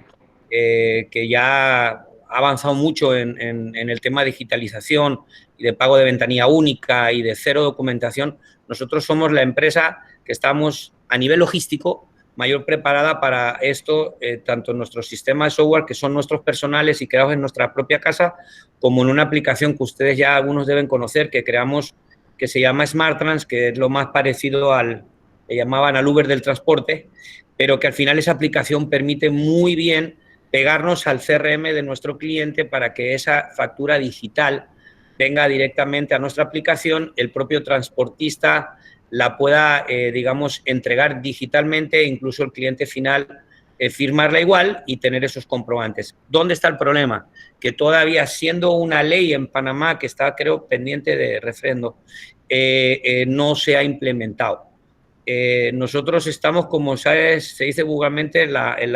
que ya ha avanzado mucho en el tema de digitalización y de pago de ventanilla única y de cero documentación. Nosotros somos la empresa que estamos a nivel logístico mayor preparada para esto, tanto en nuestros sistemas de software, que son nuestros personales y creados en nuestra propia casa, como en una aplicación que ustedes ya algunos deben conocer, que creamos, que se llama SmartTrans, que es lo más parecido al, le llamaban al Uber del transporte, pero que al final esa aplicación permite muy bien pegarnos al CRM de nuestro cliente para que esa factura digital venga directamente a nuestra aplicación, el propio transportista la pueda, digamos, entregar digitalmente, incluso el cliente final firmarla igual y tener esos comprobantes. ¿Dónde está el problema? Que todavía, siendo una ley en Panamá que está, creo, pendiente de refrendo, no se ha implementado. Nosotros estamos, como sabes, se dice vulgarmente, en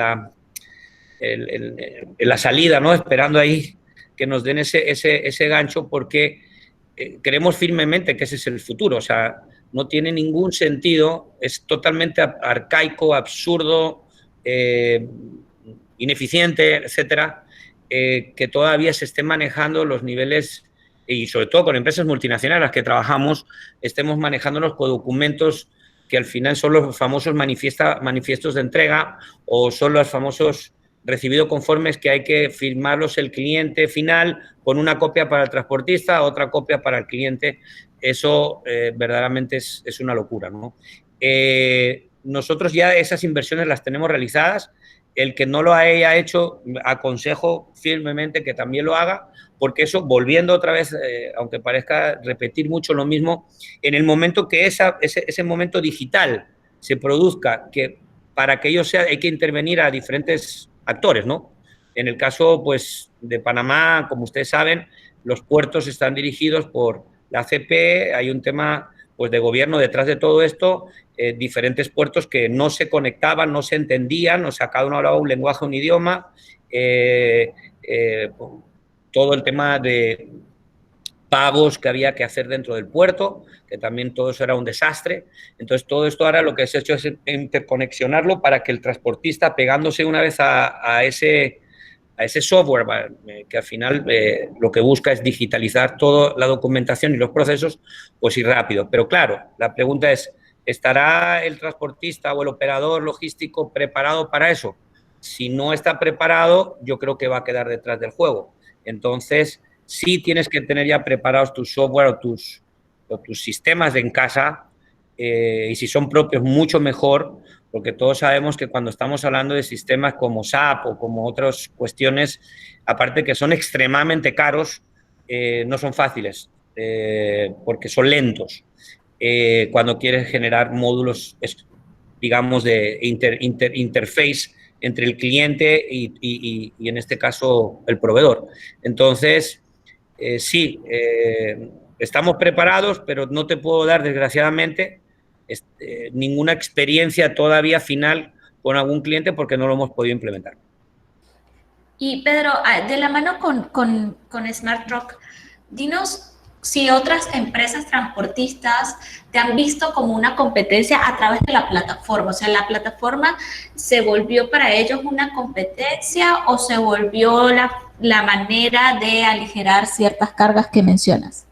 la salida, ¿no? Esperando ahí que nos den ese gancho, porque creemos firmemente que ese es el futuro. O sea, no tiene ningún sentido, es totalmente arcaico, absurdo, ineficiente, etcétera, que todavía se estén manejando los niveles, y sobre todo con empresas multinacionales a las que trabajamos, estemos manejándolos con documentos que al final son los famosos manifiestos de entrega o son los famosos recibido conformes que hay que firmarlos el cliente final con una copia para el transportista, otra copia para el cliente. Eso verdaderamente es una locura, ¿no? Nosotros ya esas inversiones las tenemos realizadas. El que no lo haya hecho, aconsejo firmemente que también lo haga, porque eso, volviendo otra vez, aunque parezca repetir mucho lo mismo, en el momento que ese momento digital se produzca, que para que ello sea hay que intervenir a diferentes actores, ¿no? En el caso, pues, de Panamá, como ustedes saben, los puertos están dirigidos por la ACP, hay un tema, pues, de gobierno detrás de todo esto, diferentes puertos que no se conectaban, no se entendían, o sea, cada uno hablaba un lenguaje, un idioma, todo el tema de pagos que había que hacer dentro del puerto, que también todo eso era un desastre. Entonces, todo esto ahora lo que se ha hecho es interconexionarlo para que el transportista, pegándose una vez a ese software, que al final lo que busca es digitalizar toda la documentación y los procesos, pues ir rápido. Pero claro, la pregunta es, ¿estará el transportista o el operador logístico preparado para eso? Si no está preparado, yo creo que va a quedar detrás del juego. Entonces, sí tienes que tener ya preparados tu software o tus sistemas en casa, y si son propios, mucho mejor, porque todos sabemos que cuando estamos hablando de sistemas como SAP o como otras cuestiones, aparte que son extremadamente caros, no son fáciles, porque son lentos. Cuando quieres generar módulos, digamos, de interface entre el cliente y en este caso el proveedor. Entonces, sí, estamos preparados, pero no te puedo dar, desgraciadamente, ninguna experiencia todavía final con algún cliente porque no lo hemos podido implementar. Y Pedro, de la mano con SmartTruck, dinos si otras empresas transportistas te han visto como una competencia a través de la plataforma. O sea, ¿la plataforma se volvió para ellos una competencia o se volvió la manera de aligerar ciertas cargas que mencionas?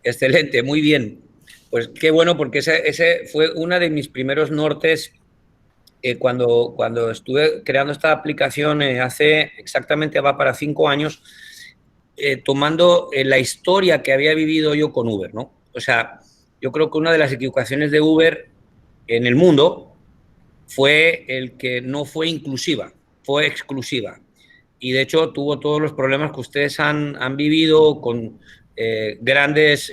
Excelente, muy bien. Pues qué bueno, porque ese fue uno de mis primeros nortes cuando estuve creando esta aplicación hace exactamente, va para 5 años, tomando la historia que había vivido yo con Uber, ¿no? O sea, yo creo que una de las equivocaciones de Uber en el mundo fue el que no fue inclusiva, fue exclusiva. y de hecho tuvo todos los problemas que ustedes han vivido con grandes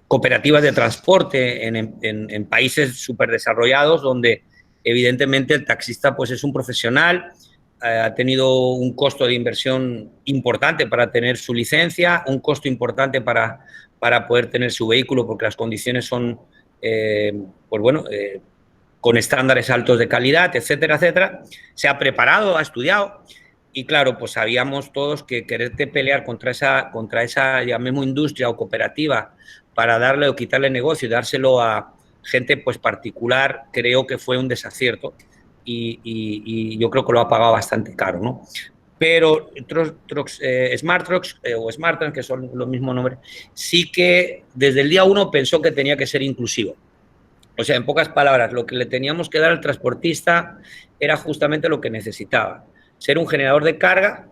cooperativas de transporte en países súper desarrollados, donde evidentemente el taxista pues es un profesional, ha tenido un costo de inversión importante para tener su licencia, un costo importante para poder tener su vehículo, porque las condiciones son, pues bueno, con estándares altos de calidad, etcétera, etcétera. Se ha preparado, ha estudiado, y claro, pues sabíamos todos que quererte pelear contra esa llamemos industria o cooperativa para darle o quitarle negocio y dárselo a gente pues particular, creo que fue un desacierto, y yo creo que lo ha pagado bastante caro, ¿no? Pero Smart Trucks o SmartTrans, que son los mismos nombres, sí que desde el día 1 pensó que tenía que ser inclusivo. O sea, en pocas palabras, lo que le teníamos que dar al transportista era justamente lo que necesitaba. Ser un generador de carga,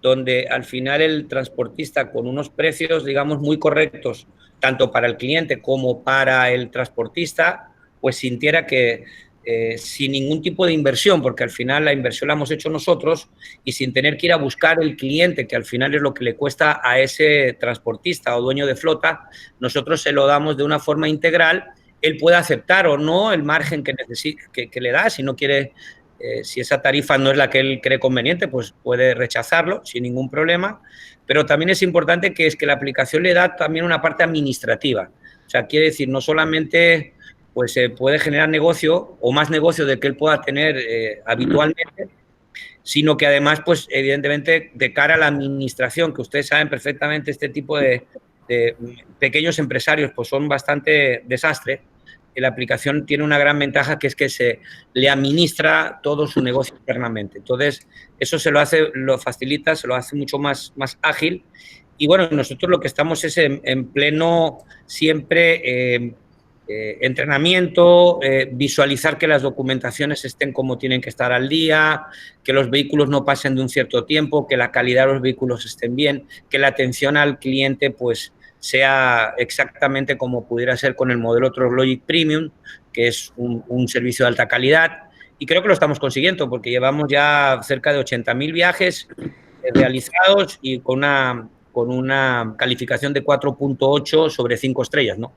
donde al final el transportista, con unos precios, digamos, muy correctos, tanto para el cliente como para el transportista, pues sintiera que sin ningún tipo de inversión, porque al final la inversión la hemos hecho nosotros, y sin tener que ir a buscar el cliente, que al final es lo que le cuesta a ese transportista o dueño de flota, nosotros se lo damos de una forma integral. Él puede aceptar o no el margen que le da. Si no quiere, si esa tarifa no es la que él cree conveniente, pues puede rechazarlo sin ningún problema. Pero también es importante que la aplicación le da también una parte administrativa. O sea, quiere decir, no solamente pues puede generar negocio o más negocio del que él pueda tener habitualmente, sino que además, pues evidentemente, de cara a la administración, que ustedes saben perfectamente, este tipo de pequeños empresarios pues son bastante desastre. La aplicación tiene una gran ventaja, que es que se le administra todo su negocio internamente. Entonces, eso lo facilita, se lo hace mucho más ágil. Y bueno, nosotros lo que estamos es en pleno siempre entrenamiento, visualizar que las documentaciones estén como tienen que estar al día, que los vehículos no pasen de un cierto tiempo, que la calidad de los vehículos estén bien, que la atención al cliente pues sea exactamente como pudiera ser con el modelo Trustlogic Premium, que es un servicio de alta calidad, y creo que lo estamos consiguiendo, porque llevamos ya cerca de 80.000 viajes realizados y con una calificación de 4.8 sobre 5 estrellas, ¿no?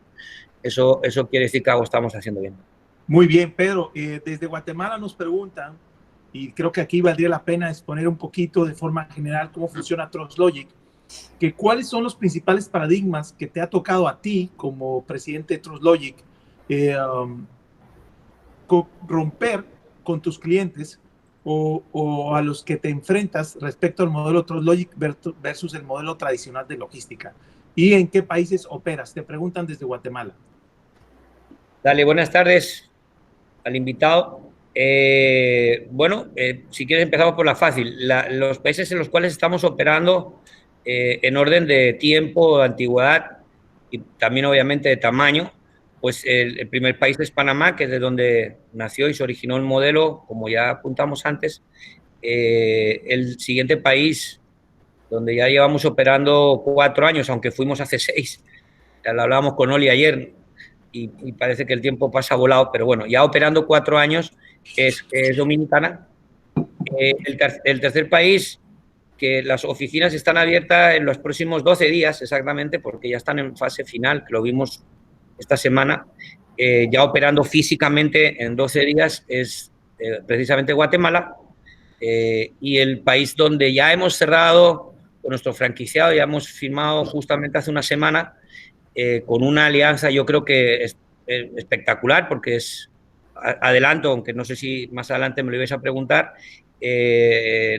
Eso quiere decir que algo estamos haciendo bien. Muy bien, Pedro. Desde Guatemala nos preguntan, y creo que aquí valdría la pena exponer un poquito de forma general cómo funciona Trustlogic, que cuáles son los principales paradigmas que te ha tocado a ti como presidente de Trustlogic romper con tus clientes o a los que te enfrentas respecto al modelo Trustlogic versus el modelo tradicional de logística. ¿Y en qué países operas? Te preguntan desde Guatemala. Dale, buenas tardes al invitado. Bueno, si quieres empezamos por la fácil. Los países en los cuales estamos operando en orden de tiempo, de antigüedad y también obviamente de tamaño, pues el primer país es Panamá, que es de donde nació y se originó el modelo, como ya apuntamos antes. El siguiente país, donde ya llevamos operando 4 años, aunque fuimos hace 6, ya lo hablábamos con Oli ayer, y parece que el tiempo pasa volado, pero bueno, ya operando 4 años, es Dominicana. El tercer país, que las oficinas están abiertas en los próximos 12 días exactamente, porque ya están en fase final, que lo vimos esta semana, ya operando físicamente en 12 días, es precisamente Guatemala. Y el país donde ya hemos cerrado con nuestro franquiciado, ya hemos firmado justamente hace una semana, con una alianza yo creo que es espectacular, porque es, adelanto, aunque no sé si más adelante me lo ibais a preguntar,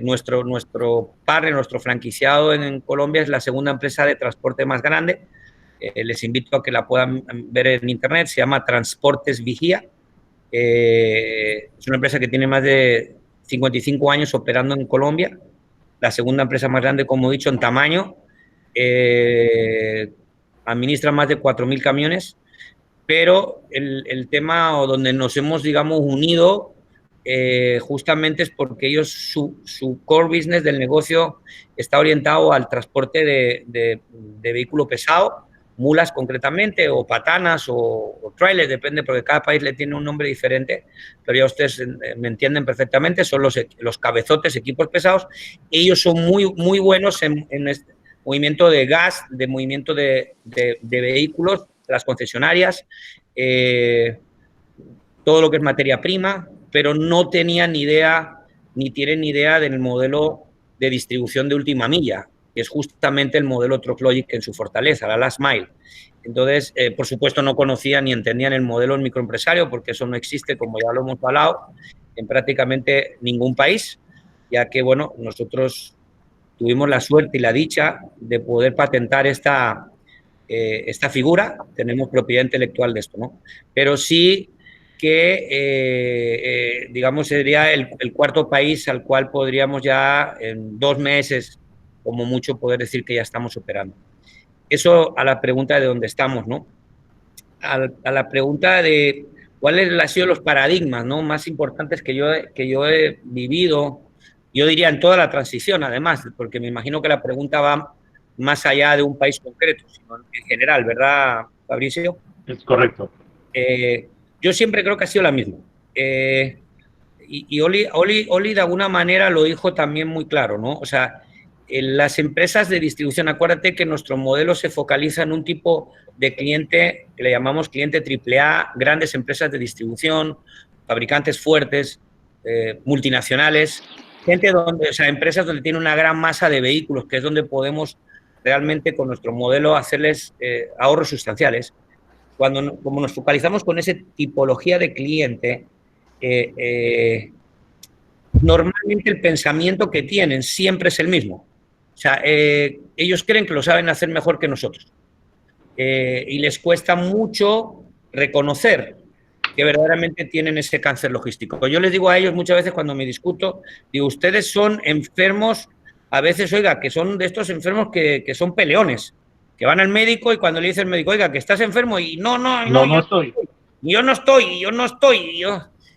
nuestro partner, nuestro franquiciado en Colombia es la segunda empresa de transporte más grande. Les invito a que la puedan ver en internet, se llama Transportes Vigía. Es una empresa que tiene más de 55 años operando en Colombia, la segunda empresa más grande, como he dicho, en tamaño. Administra más de 4.000 camiones, pero el tema o donde nos hemos, digamos, unido justamente es porque ellos, su core business del negocio está orientado al transporte de vehículo pesado, mulas concretamente, o patanas, o trailers, depende, porque cada país le tiene un nombre diferente, pero ya ustedes me entienden perfectamente, son los cabezotes, equipos pesados. Ellos son muy buenos en este movimiento de gas, de movimiento de vehículos, las concesionarias, todo lo que es materia prima, pero no tenían ni idea, ni tienen ni idea del modelo de distribución de última milla, que es justamente el modelo Trucklogic en su fortaleza, la last mile. Entonces, por supuesto, no conocían ni entendían el modelo microempresario, porque eso no existe, como ya lo hemos hablado, en prácticamente ningún país, ya que, bueno, nosotros tuvimos la suerte y la dicha de poder patentar esta figura, tenemos propiedad intelectual de esto, ¿no? Pero sí que, digamos, sería el cuarto país al cual podríamos ya en 2 meses, como mucho, poder decir que ya estamos operando. Eso a la pregunta de dónde estamos, ¿no? A la pregunta de cuáles han sido los paradigmas, ¿no?, más importantes que yo he vivido, yo diría en toda la transición, además, porque me imagino que la pregunta va más allá de un país concreto, sino en general, ¿verdad, Fabricio? Es correcto. Yo siempre creo que ha sido la misma. Y Oli de alguna manera lo dijo también muy claro, ¿no? O sea, las empresas de distribución, acuérdate que nuestro modelo se focaliza en un tipo de cliente que le llamamos cliente AAA, grandes empresas de distribución, fabricantes fuertes, multinacionales, gente donde, o sea, empresas donde tiene una gran masa de vehículos, que es donde podemos realmente con nuestro modelo hacerles ahorros sustanciales. Como nos focalizamos con esa tipología de cliente, normalmente el pensamiento que tienen siempre es el mismo. O sea, ellos creen que lo saben hacer mejor que nosotros. Y les cuesta mucho reconocer que verdaderamente tienen ese cáncer logístico. Yo les digo a ellos muchas veces cuando me discuto, digo, ustedes son enfermos, a veces, oiga, que son de estos enfermos que son peleones, que van al médico y cuando le dice el médico, oiga, que estás enfermo, y no estoy. Yo no estoy,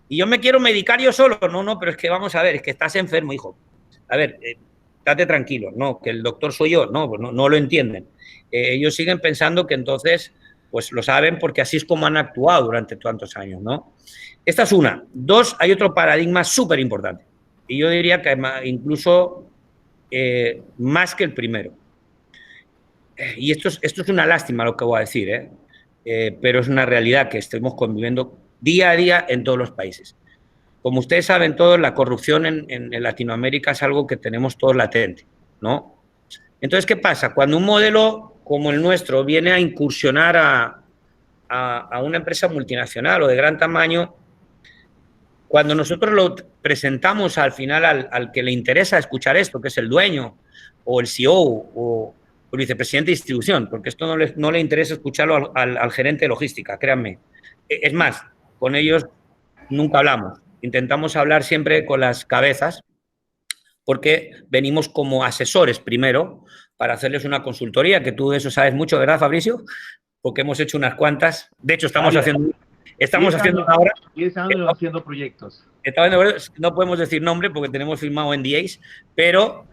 y yo me quiero medicar yo solo. No, pero es que vamos a ver, es que estás enfermo, hijo. A ver, estate tranquilo, no, que el doctor soy yo, no, pues no lo entienden. Ellos siguen pensando que entonces, pues lo saben porque así es como han actuado durante tantos años, ¿no? Esta es una. 2, hay otro paradigma súper importante. Y yo diría que incluso más que el primero. Y esto es una lástima lo que voy a decir, pero es una realidad que estamos conviviendo día a día en todos los países. Como ustedes saben todos, la corrupción en Latinoamérica es algo que tenemos todos latente, ¿no? Entonces, ¿qué pasa? Cuando un modelo como el nuestro viene a incursionar a una empresa multinacional o de gran tamaño, cuando nosotros lo presentamos al final al que le interesa escuchar esto, que es el dueño o el CEO o el vicepresidente de distribución, porque esto no le interesa escucharlo al gerente de logística, créanme. Es más, con ellos nunca hablamos. Intentamos hablar siempre con las cabezas, porque venimos como asesores primero para hacerles una consultoría, que tú de eso sabes mucho, ¿verdad, Fabricio? Porque hemos hecho unas cuantas. De hecho, estamos haciendo ahora. 10 años haciendo proyectos. No podemos decir nombre porque tenemos firmado NDAs, pero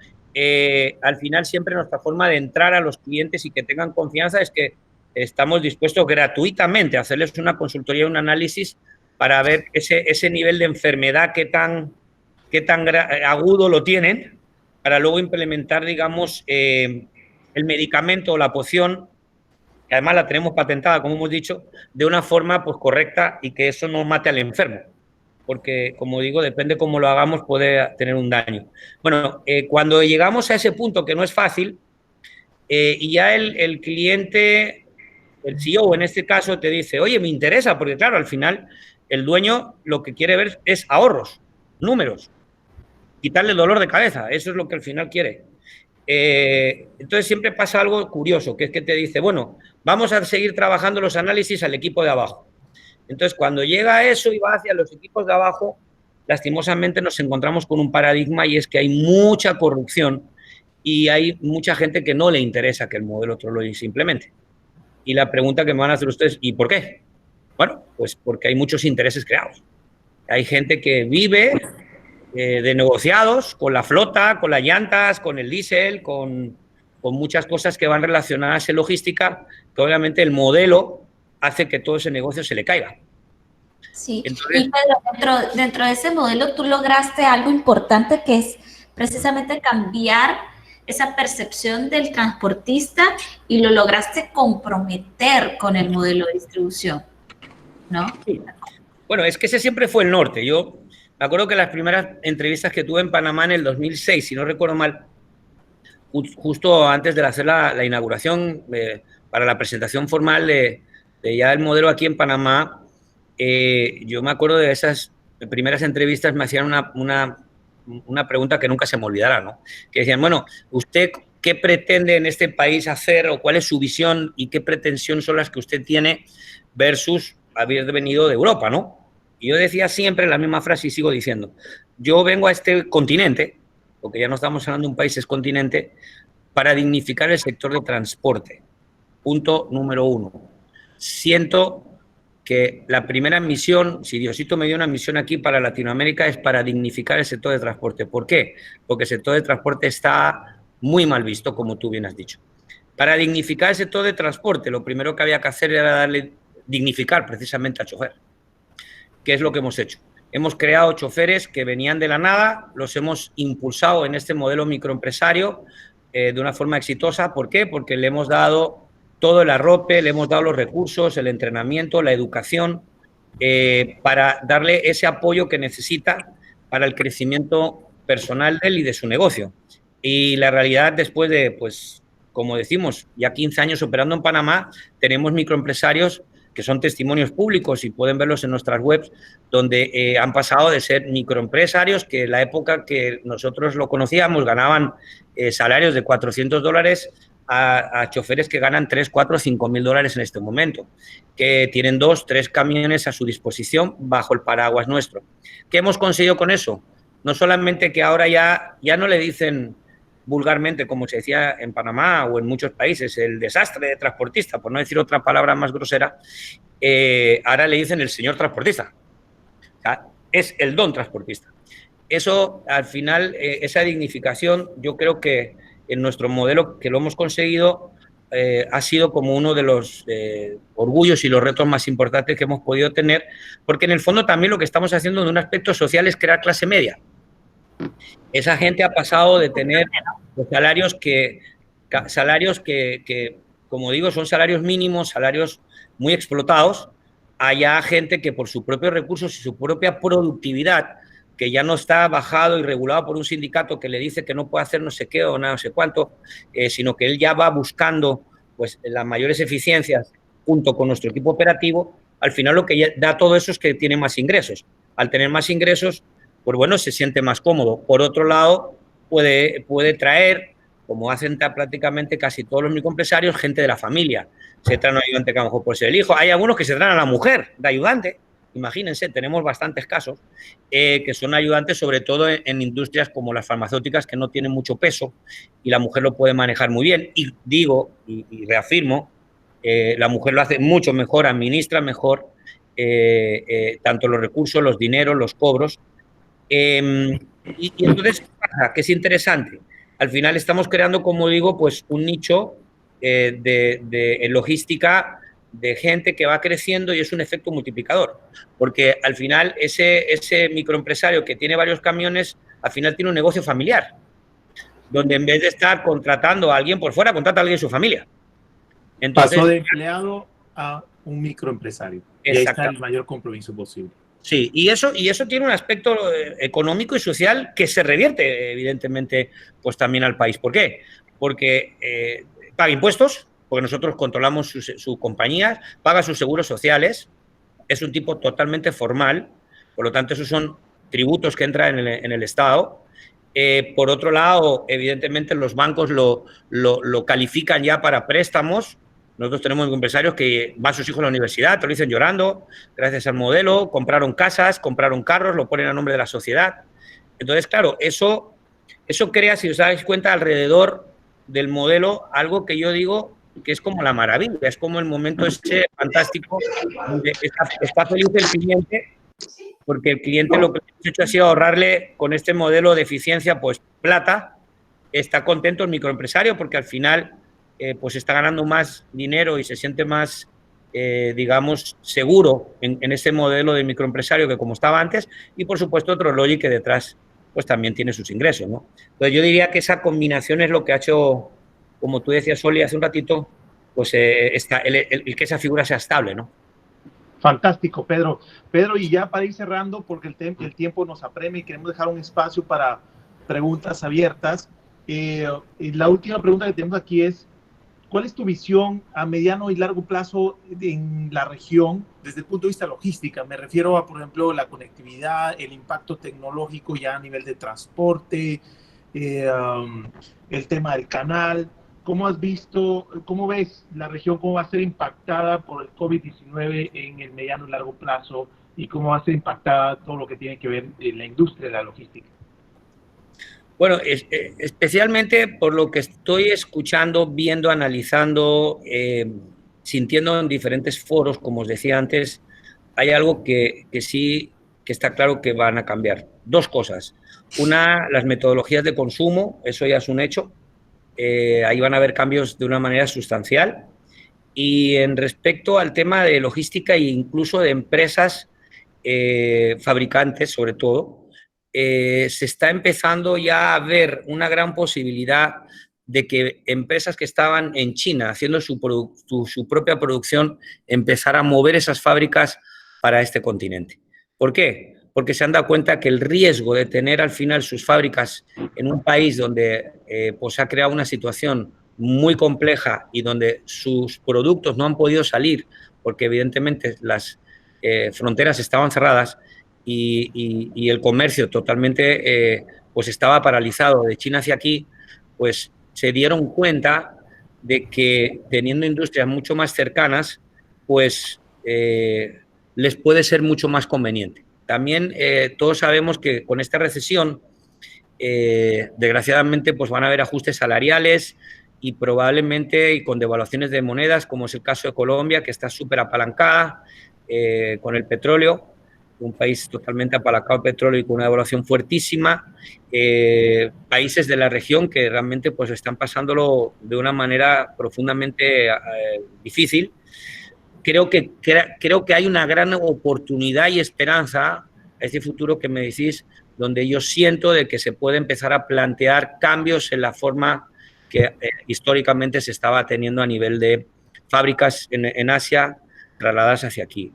al final siempre nuestra forma de entrar a los clientes y que tengan confianza es que estamos dispuestos gratuitamente a hacerles una consultoría, un análisis para ver ese nivel de enfermedad qué tan agudo lo tienen, para luego implementar, digamos, el medicamento o la poción, que además la tenemos patentada, como hemos dicho, de una forma pues correcta y que eso no mate al enfermo. Porque, como digo, depende cómo lo hagamos, puede tener un daño. Bueno, cuando llegamos a ese punto, que no es fácil, y ya el cliente, el CEO en este caso, te dice, oye, me interesa, porque claro, al final el dueño lo que quiere ver es ahorros, números, quitarle el dolor de cabeza, eso es lo que al final quiere. Entonces siempre pasa algo curioso, que es que te dice, bueno, vamos a seguir trabajando los análisis al equipo de abajo. Entonces, cuando llega eso y va hacia los equipos de abajo, lastimosamente nos encontramos con un paradigma y es que hay mucha corrupción y hay mucha gente que no le interesa que el modelo Trucklogic se implemente. Y la pregunta que me van a hacer ustedes, ¿y por qué? Bueno, pues porque hay muchos intereses creados. Hay gente que vive de negociados con la flota, con las llantas, con el diésel, con con muchas cosas que van relacionadas en logística, que obviamente el modelo hace que todo ese negocio se le caiga. Sí, Entonces, y Pedro, dentro de ese modelo tú lograste algo importante que es precisamente cambiar esa percepción del transportista y lo lograste comprometer con el modelo de distribución, ¿no? bueno, es que ese siempre fue el norte. Yo me acuerdo que las primeras entrevistas que tuve en Panamá en el 2006, si no recuerdo mal, justo antes de hacer la inauguración para la presentación formal de ya el modelo aquí en Panamá, yo me acuerdo de esas primeras entrevistas, me hacían una pregunta que nunca se me olvidará, ¿no? Que decían, bueno, ¿usted qué pretende en este país hacer o cuál es su visión y qué pretensión son las que usted tiene versus haber venido de Europa, ¿no? Y yo decía siempre la misma frase y sigo diciendo, yo vengo a este continente, porque ya no estamos hablando de un país, es continente, para dignificar el sector de transporte. Punto número 1. Siento que la primera misión, si Diosito me dio una misión aquí para Latinoamérica, es para dignificar el sector de transporte. ¿Por qué? Porque el sector de transporte está muy mal visto, como tú bien has dicho. Para dignificar el sector de transporte, lo primero que había que hacer era dignificar precisamente al chofer. ¿Qué es lo que hemos hecho? Hemos creado choferes que venían de la nada, los hemos impulsado en este modelo microempresario de una forma exitosa. ¿Por qué? Porque le hemos dado todo el arrope, le hemos dado los recursos, el entrenamiento, la educación, para darle ese apoyo que necesita para el crecimiento personal de él y de su negocio. Y la realidad, después de, pues, como decimos, ya 15 años operando en Panamá, tenemos microempresarios que son testimonios públicos y pueden verlos en nuestras webs, donde han pasado de ser microempresarios que en la época que nosotros lo conocíamos ganaban salarios de $400 a choferes que ganan 3, 4, 5 mil dólares en este momento, que tienen 2, 3 camiones a su disposición bajo el paraguas nuestro. ¿Qué hemos conseguido con eso? No solamente que ahora ya no le dicen vulgarmente, como se decía en Panamá o en muchos países, el desastre de transportista, por no decir otra palabra más grosera, ahora le dicen el señor transportista. O sea, es el don transportista. Eso, al final, esa dignificación, yo creo que en nuestro modelo, que lo hemos conseguido, ha sido como uno de los orgullos y los retos más importantes que hemos podido tener, porque en el fondo también lo que estamos haciendo en un aspecto social es crear clase media. Esa gente ha pasado de tener salarios que, como digo, son salarios mínimos, salarios muy explotados, a ya gente que por sus propios recursos y su propia productividad, que ya no está bajado y regulado por un sindicato que le dice que no puede hacer no sé qué o no sé cuánto, sino que él ya va buscando pues, las mayores eficiencias junto con nuestro equipo operativo. Al final lo que da todo eso es que tiene más ingresos. Al tener más ingresos, pues bueno, se siente más cómodo. Por otro lado, puede traer, como hacen prácticamente casi todos los microempresarios, gente de la familia. Se trae un ayudante que a lo mejor puede ser el hijo. Hay algunos que se traen a la mujer de ayudante. Imagínense, tenemos bastantes casos que son ayudantes, sobre todo en industrias como las farmacéuticas, que no tienen mucho peso y la mujer lo puede manejar muy bien. Y digo, y reafirmo, la mujer lo hace mucho mejor, administra mejor tanto los recursos, los dineros, los cobros. Y entonces, ¿qué es interesante? Al final estamos creando, como digo, pues un nicho de logística de gente que va creciendo y es un efecto multiplicador, porque al final ese microempresario que tiene varios camiones, al final tiene un negocio familiar, donde en vez de estar contratando a alguien por fuera, contrata a alguien de su familia. Entonces, pasó de empleado a un microempresario. Y ahí está el mayor compromiso posible. Sí, y eso tiene un aspecto económico y social que se revierte, evidentemente, pues también al país. ¿Por qué? Porque paga impuestos, porque nosotros controlamos sus compañías, paga sus seguros sociales, es un tipo totalmente formal, por lo tanto, esos son tributos que entran en el Estado. Por otro lado, evidentemente, los bancos lo califican ya para préstamos. Nosotros tenemos empresarios que van sus hijos a la universidad, te lo dicen llorando, gracias al modelo, compraron casas, compraron carros, lo ponen a nombre de la sociedad. Entonces, claro, eso crea, si os dais cuenta, alrededor del modelo, algo que yo digo que es como la maravilla, es como el momento ese fantástico donde está feliz el cliente, porque el cliente lo que hemos hecho ha sido ahorrarle con este modelo de eficiencia, pues plata, está contento el microempresario porque al final pues está ganando más dinero y se siente más, digamos, seguro en ese modelo de microempresario que como estaba antes, y por supuesto Trology, que detrás pues también tiene sus ingresos, ¿no? Entonces yo diría que esa combinación es lo que ha hecho, como tú decías, Oli, hace un ratito, pues el que esa figura sea estable, ¿no? Fantástico, Pedro. Pedro, y ya para ir cerrando, porque el tiempo nos apremia y queremos dejar un espacio para preguntas abiertas. Y la última pregunta que tenemos aquí es, ¿cuál es tu visión a mediano y largo plazo en la región desde el punto de vista logística? Me refiero a, por ejemplo, la conectividad, el impacto tecnológico ya a nivel de transporte, el tema del canal. ¿Cómo has visto, cómo ves la región, cómo va a ser impactada por el COVID-19 en el mediano y largo plazo y cómo va a ser impactada todo lo que tiene que ver en la industria de la logística? Bueno, especialmente por lo que estoy escuchando, viendo, analizando, sintiendo en diferentes foros, como os decía antes, hay algo que sí que está claro que van a cambiar. Dos cosas. Una, las metodologías de consumo, eso ya es un hecho. Ahí van a haber cambios de una manera sustancial. Y en respecto al tema de logística e incluso de empresas fabricantes, sobre todo, se está empezando ya a ver una gran posibilidad de que empresas que estaban en China haciendo su propia producción empezar a mover esas fábricas para este continente. ¿Por qué? Porque se han dado cuenta que el riesgo de tener al final sus fábricas en un país donde pues ha creado una situación muy compleja y donde sus productos no han podido salir porque evidentemente las fronteras estaban cerradas y el comercio totalmente pues estaba paralizado de China hacia aquí, pues se dieron cuenta de que teniendo industrias mucho más cercanas, pues les puede ser mucho más conveniente. También todos sabemos que con esta recesión, desgraciadamente, pues van a haber ajustes salariales y probablemente y con devaluaciones de monedas, como es el caso de Colombia, que está súper apalancada con el petróleo, un país totalmente apalancado de petróleo y con una devaluación fuertísima, países de la región que realmente pues están pasándolo de una manera profundamente difícil. Creo que hay una gran oportunidad y esperanza a ese futuro que me decís, donde yo siento de que se puede empezar a plantear cambios en la forma que históricamente se estaba teniendo a nivel de fábricas en Asia trasladadas hacia aquí.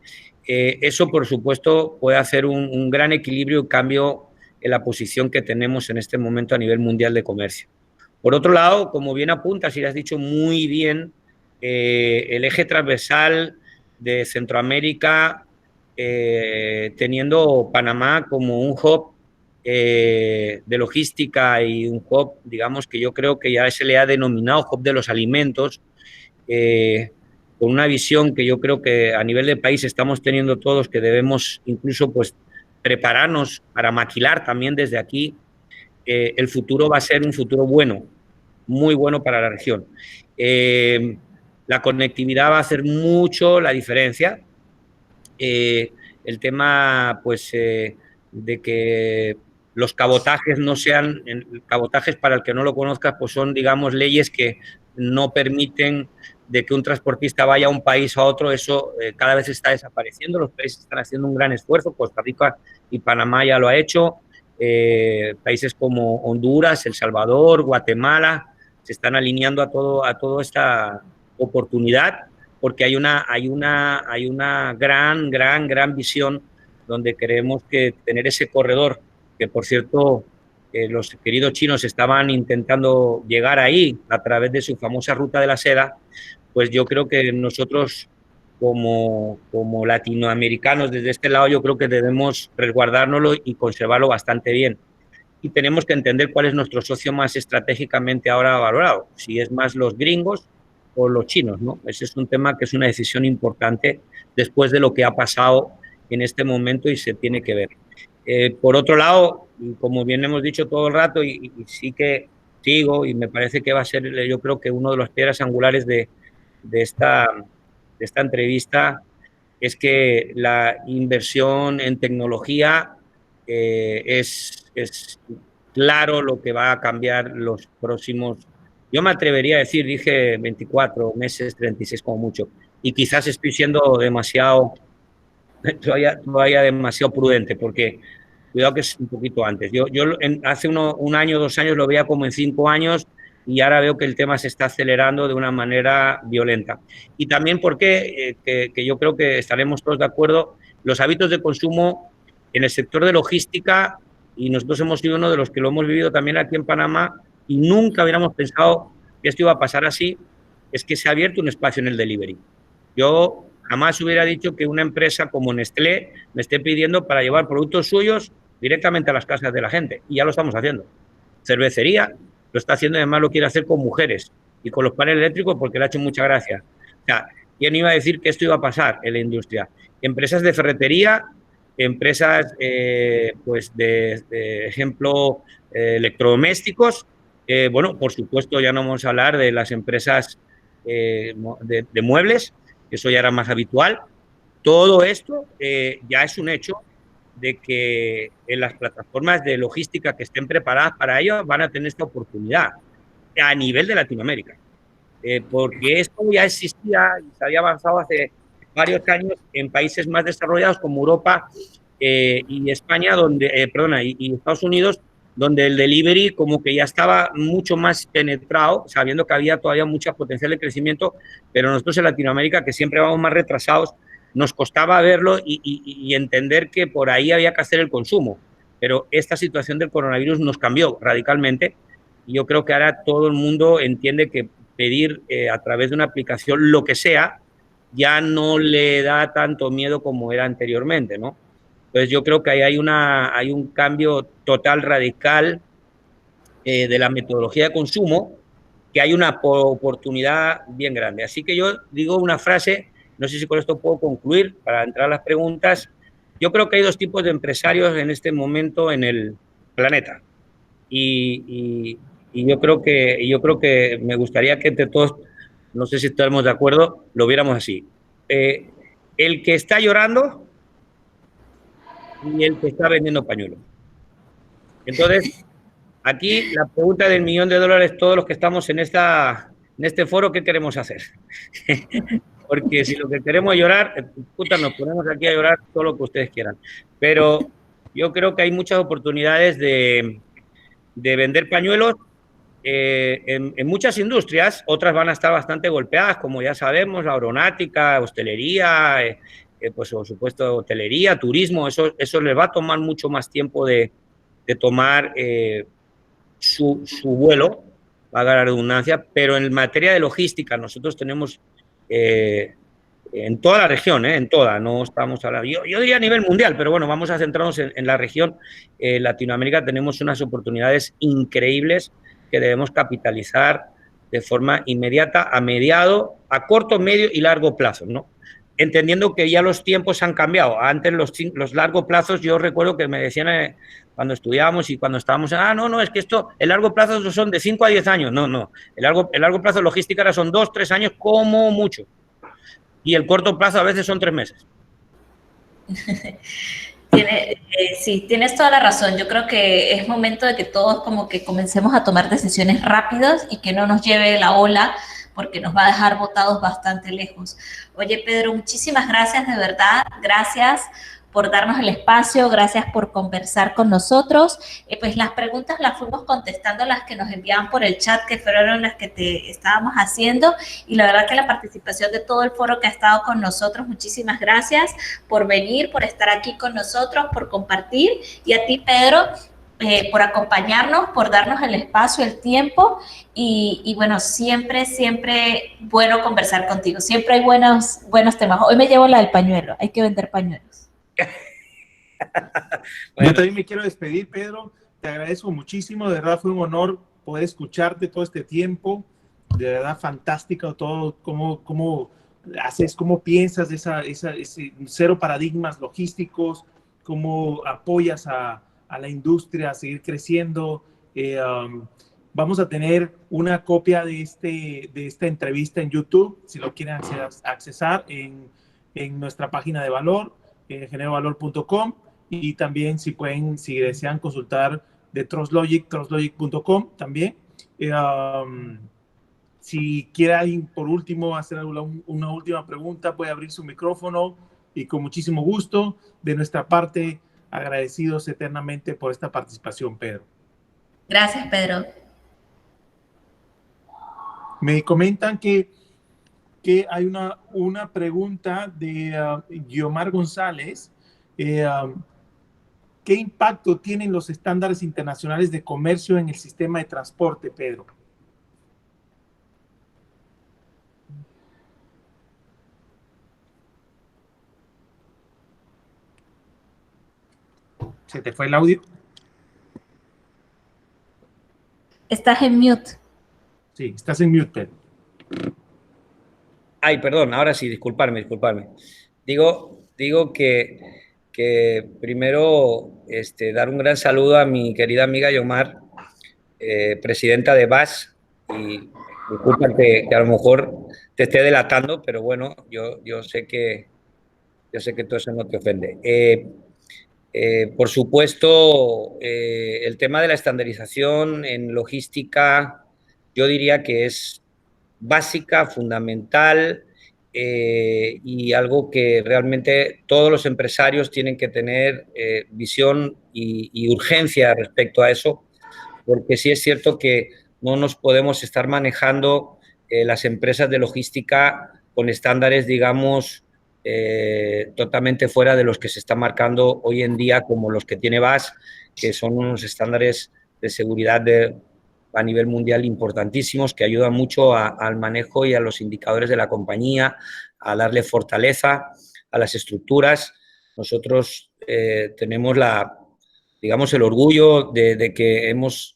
Eso, por supuesto, puede hacer un gran equilibrio y cambio en la posición que tenemos en este momento a nivel mundial de comercio. Por otro lado, como bien apuntas y has dicho muy bien, el eje transversal de Centroamérica, teniendo Panamá como un hub de logística y un hub, digamos, que yo creo que ya se le ha denominado hub de los alimentos, con una visión que yo creo que a nivel de país estamos teniendo todos, que debemos incluso pues prepararnos para maquilar también desde aquí. El futuro va a ser un futuro bueno, muy bueno para la región. La conectividad va a hacer mucho la diferencia. El tema, pues, de que los cabotajes no sean, cabotajes para el que no lo conozca, pues son, digamos, leyes que no permiten de que un transportista vaya a un país o a otro, eso cada vez está desapareciendo, los países están haciendo un gran esfuerzo, Costa Rica y Panamá ya lo ha hecho, países como Honduras, El Salvador, Guatemala, se están alineando a toda esta oportunidad, porque hay una gran visión donde queremos que tener ese corredor, que por cierto, los queridos chinos estaban intentando llegar ahí a través de su famosa ruta de la seda, pues yo creo que nosotros como latinoamericanos desde este lado yo creo que debemos resguardárnoslo y conservarlo bastante bien. Y tenemos que entender cuál es nuestro socio más estratégicamente ahora valorado, si es más los gringos o los chinos, ¿no? Ese es un tema que es una decisión importante después de lo que ha pasado en este momento y se tiene que ver. Por otro lado, como bien hemos dicho todo el rato, y sí que sigo, y me parece que va a ser, yo creo que uno de los piedras angulares de esta entrevista es que la inversión en tecnología es claro lo que va a cambiar los próximos, yo me atrevería a decir, dije 24 meses, 36 como mucho, y quizás estoy siendo demasiado, todavía demasiado prudente, porque cuidado que es un poquito antes. Hace un año, 2 años lo veía como en 5 años y ahora veo que el tema se está acelerando de una manera violenta. Y también porque, que yo creo que estaremos todos de acuerdo, los hábitos de consumo en el sector de logística, y nosotros hemos sido uno de los que lo hemos vivido también aquí en Panamá, y nunca hubiéramos pensado que esto iba a pasar así, es que se ha abierto un espacio en el delivery. Yo jamás hubiera dicho que una empresa como Nestlé me esté pidiendo para llevar productos suyos directamente a las casas de la gente, y ya lo estamos haciendo. Cervecería lo está haciendo, además lo quiere hacer con mujeres y con los paneles eléctricos porque le ha hecho mucha gracia. O sea, ¿quién iba a decir que esto iba a pasar en la industria? Empresas de ferretería, empresas, pues de ejemplo, electrodomésticos, bueno, por supuesto ya no vamos a hablar de las empresas de muebles, eso ya era más habitual. Todo esto ya es un hecho de que en las plataformas de logística que estén preparadas para ello van a tener esta oportunidad a nivel de Latinoamérica. Porque esto ya existía y se había avanzado hace varios años en países más desarrollados como Europa y España, y Estados Unidos, donde el delivery como que ya estaba mucho más penetrado, sabiendo que había todavía mucha potencial de crecimiento, pero nosotros en Latinoamérica, que siempre vamos más retrasados, nos costaba verlo y entender que por ahí había que hacer el consumo. Pero esta situación del coronavirus nos cambió radicalmente y yo creo que ahora todo el mundo entiende que pedir a través de una aplicación lo que sea ya no le da tanto miedo como era anteriormente, ¿no? Entonces yo creo que ahí hay un cambio total, radical de la metodología de consumo, que hay una oportunidad bien grande. Así que yo digo una frase, no sé si con esto puedo concluir para entrar a las preguntas. Yo creo que hay dos tipos de empresarios en este momento en el planeta. Y yo creo que me gustaría que entre todos, no sé si estamos de acuerdo, lo viéramos así. El que está llorando y el que está vendiendo pañuelos. Entonces, aquí la pregunta del $1.000.000, todos los que estamos en este foro, ¿qué queremos hacer? Porque si lo que queremos es llorar, puta, nos ponemos aquí a llorar todo lo que ustedes quieran. Pero yo creo que hay muchas oportunidades de vender pañuelos en muchas industrias. Otras van a estar bastante golpeadas, como ya sabemos, la aeronáutica, hostelería, pues por supuesto hotelería, turismo. Eso les va a tomar mucho más tiempo de tomar su vuelo, valga la redundancia, pero en materia de logística nosotros tenemos en toda la región, en toda, no estamos hablando, yo diría a nivel mundial, pero bueno, vamos a centrarnos en la región. Latinoamérica tenemos unas oportunidades increíbles que debemos capitalizar de forma inmediata, a mediado, a corto, medio y largo plazo, ¿no? Entendiendo que ya los tiempos han cambiado. Antes los largos plazos, yo recuerdo que me decían cuando estudiábamos y cuando estábamos, no, es que el largo plazo son de 5 a 10 años. No, el largo plazo logística ahora son 2, 3 años como mucho. Y el corto plazo a veces son 3 meses. Sí, tienes toda la razón. Yo creo que es momento de que todos como que comencemos a tomar decisiones rápidas y que no nos lleve la ola, porque nos va a dejar botados bastante lejos. Oye, Pedro, muchísimas gracias, de verdad. Gracias por darnos el espacio, gracias por conversar con nosotros. Pues las preguntas las fuimos contestando, las que nos enviaban por el chat, que fueron las que te estábamos haciendo, y la verdad que la participación de todo el foro que ha estado con nosotros, muchísimas gracias por venir, por estar aquí con nosotros, por compartir, y a ti, Pedro, por acompañarnos, por darnos el espacio, el tiempo, y bueno, siempre bueno conversar contigo, siempre hay buenos temas. Hoy me llevo la del pañuelo, hay que vender pañuelos. Bueno. Yo también me quiero despedir, Pedro. Te agradezco muchísimo. De verdad fue un honor poder escucharte todo este tiempo. De verdad fantástico todo, cómo haces, cómo piensas ese cero paradigmas logísticos, cómo apoyas a la industria a seguir creciendo. Vamos a tener una copia de esta entrevista en YouTube, si lo quieren accesar en nuestra página de valor, generovalor.com, y también si desean consultar de TrustLogic, trustlogic.com también. Si quiere alguien, por último, hacer una última pregunta, puede abrir su micrófono y con muchísimo gusto. De nuestra parte, agradecidos eternamente por esta participación, Pedro. Gracias, Pedro. Me comentan que hay una pregunta de Guiomar González. ¿Qué impacto tienen los estándares internacionales de comercio en el sistema de transporte, Pedro? ¿Se te fue el audio? Estás en mute. Sí, estás en mute, Pedro. Ay, perdón, ahora sí, disculparme. Digo que primero dar un gran saludo a mi querida amiga Yomar, presidenta de BAS, y disculpa que a lo mejor te esté delatando, pero bueno, yo sé que todo eso no te ofende. Por supuesto, el tema de la estandarización en logística, yo diría que es básica, fundamental, y algo que realmente todos los empresarios tienen que tener visión y urgencia respecto a eso, porque sí es cierto que no nos podemos estar manejando las empresas de logística con estándares, digamos, totalmente fuera de los que se están marcando hoy en día, como los que tiene BAS, que son unos estándares de seguridad a nivel mundial importantísimos, que ayudan mucho al manejo y a los indicadores de la compañía, a darle fortaleza a las estructuras. Nosotros tenemos digamos, el orgullo de que hemos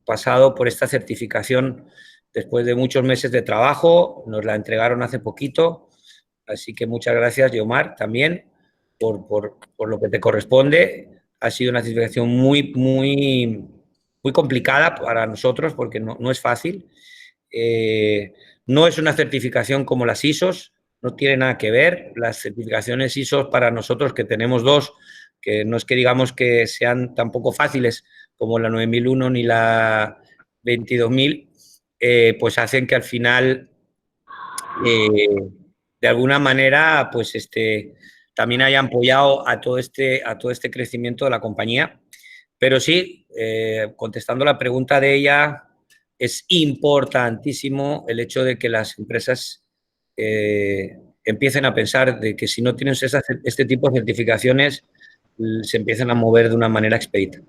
pasado por esta certificación después de muchos meses de trabajo. Nos la entregaron hace poquito, así que muchas gracias, Yomar, también por lo que te corresponde. Ha sido una certificación muy complicada para nosotros porque no es fácil. No es una certificación como las ISOs, no tiene nada que ver. Las certificaciones ISOs para nosotros, que tenemos dos, que no es que digamos que sean tampoco fáciles como la 9001 ni la 22000, pues hacen que al final, de alguna manera, pues también hayan apoyado a todo este crecimiento de la compañía. Pero sí, contestando la pregunta de ella, es importantísimo el hecho de que las empresas empiecen a pensar de que si no tienes este tipo de certificaciones, se empiezan a mover de una manera expedita.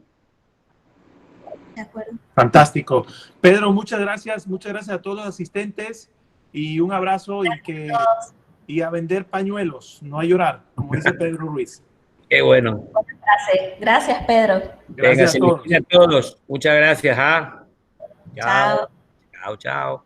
De acuerdo. Fantástico. Pedro, muchas gracias a todos los asistentes y un abrazo y a vender pañuelos, no a llorar, como dice Pedro Ruiz. Qué bueno. Gracias, Pedro. Gracias a todos. A todos. Muchas gracias. Chao. Chao.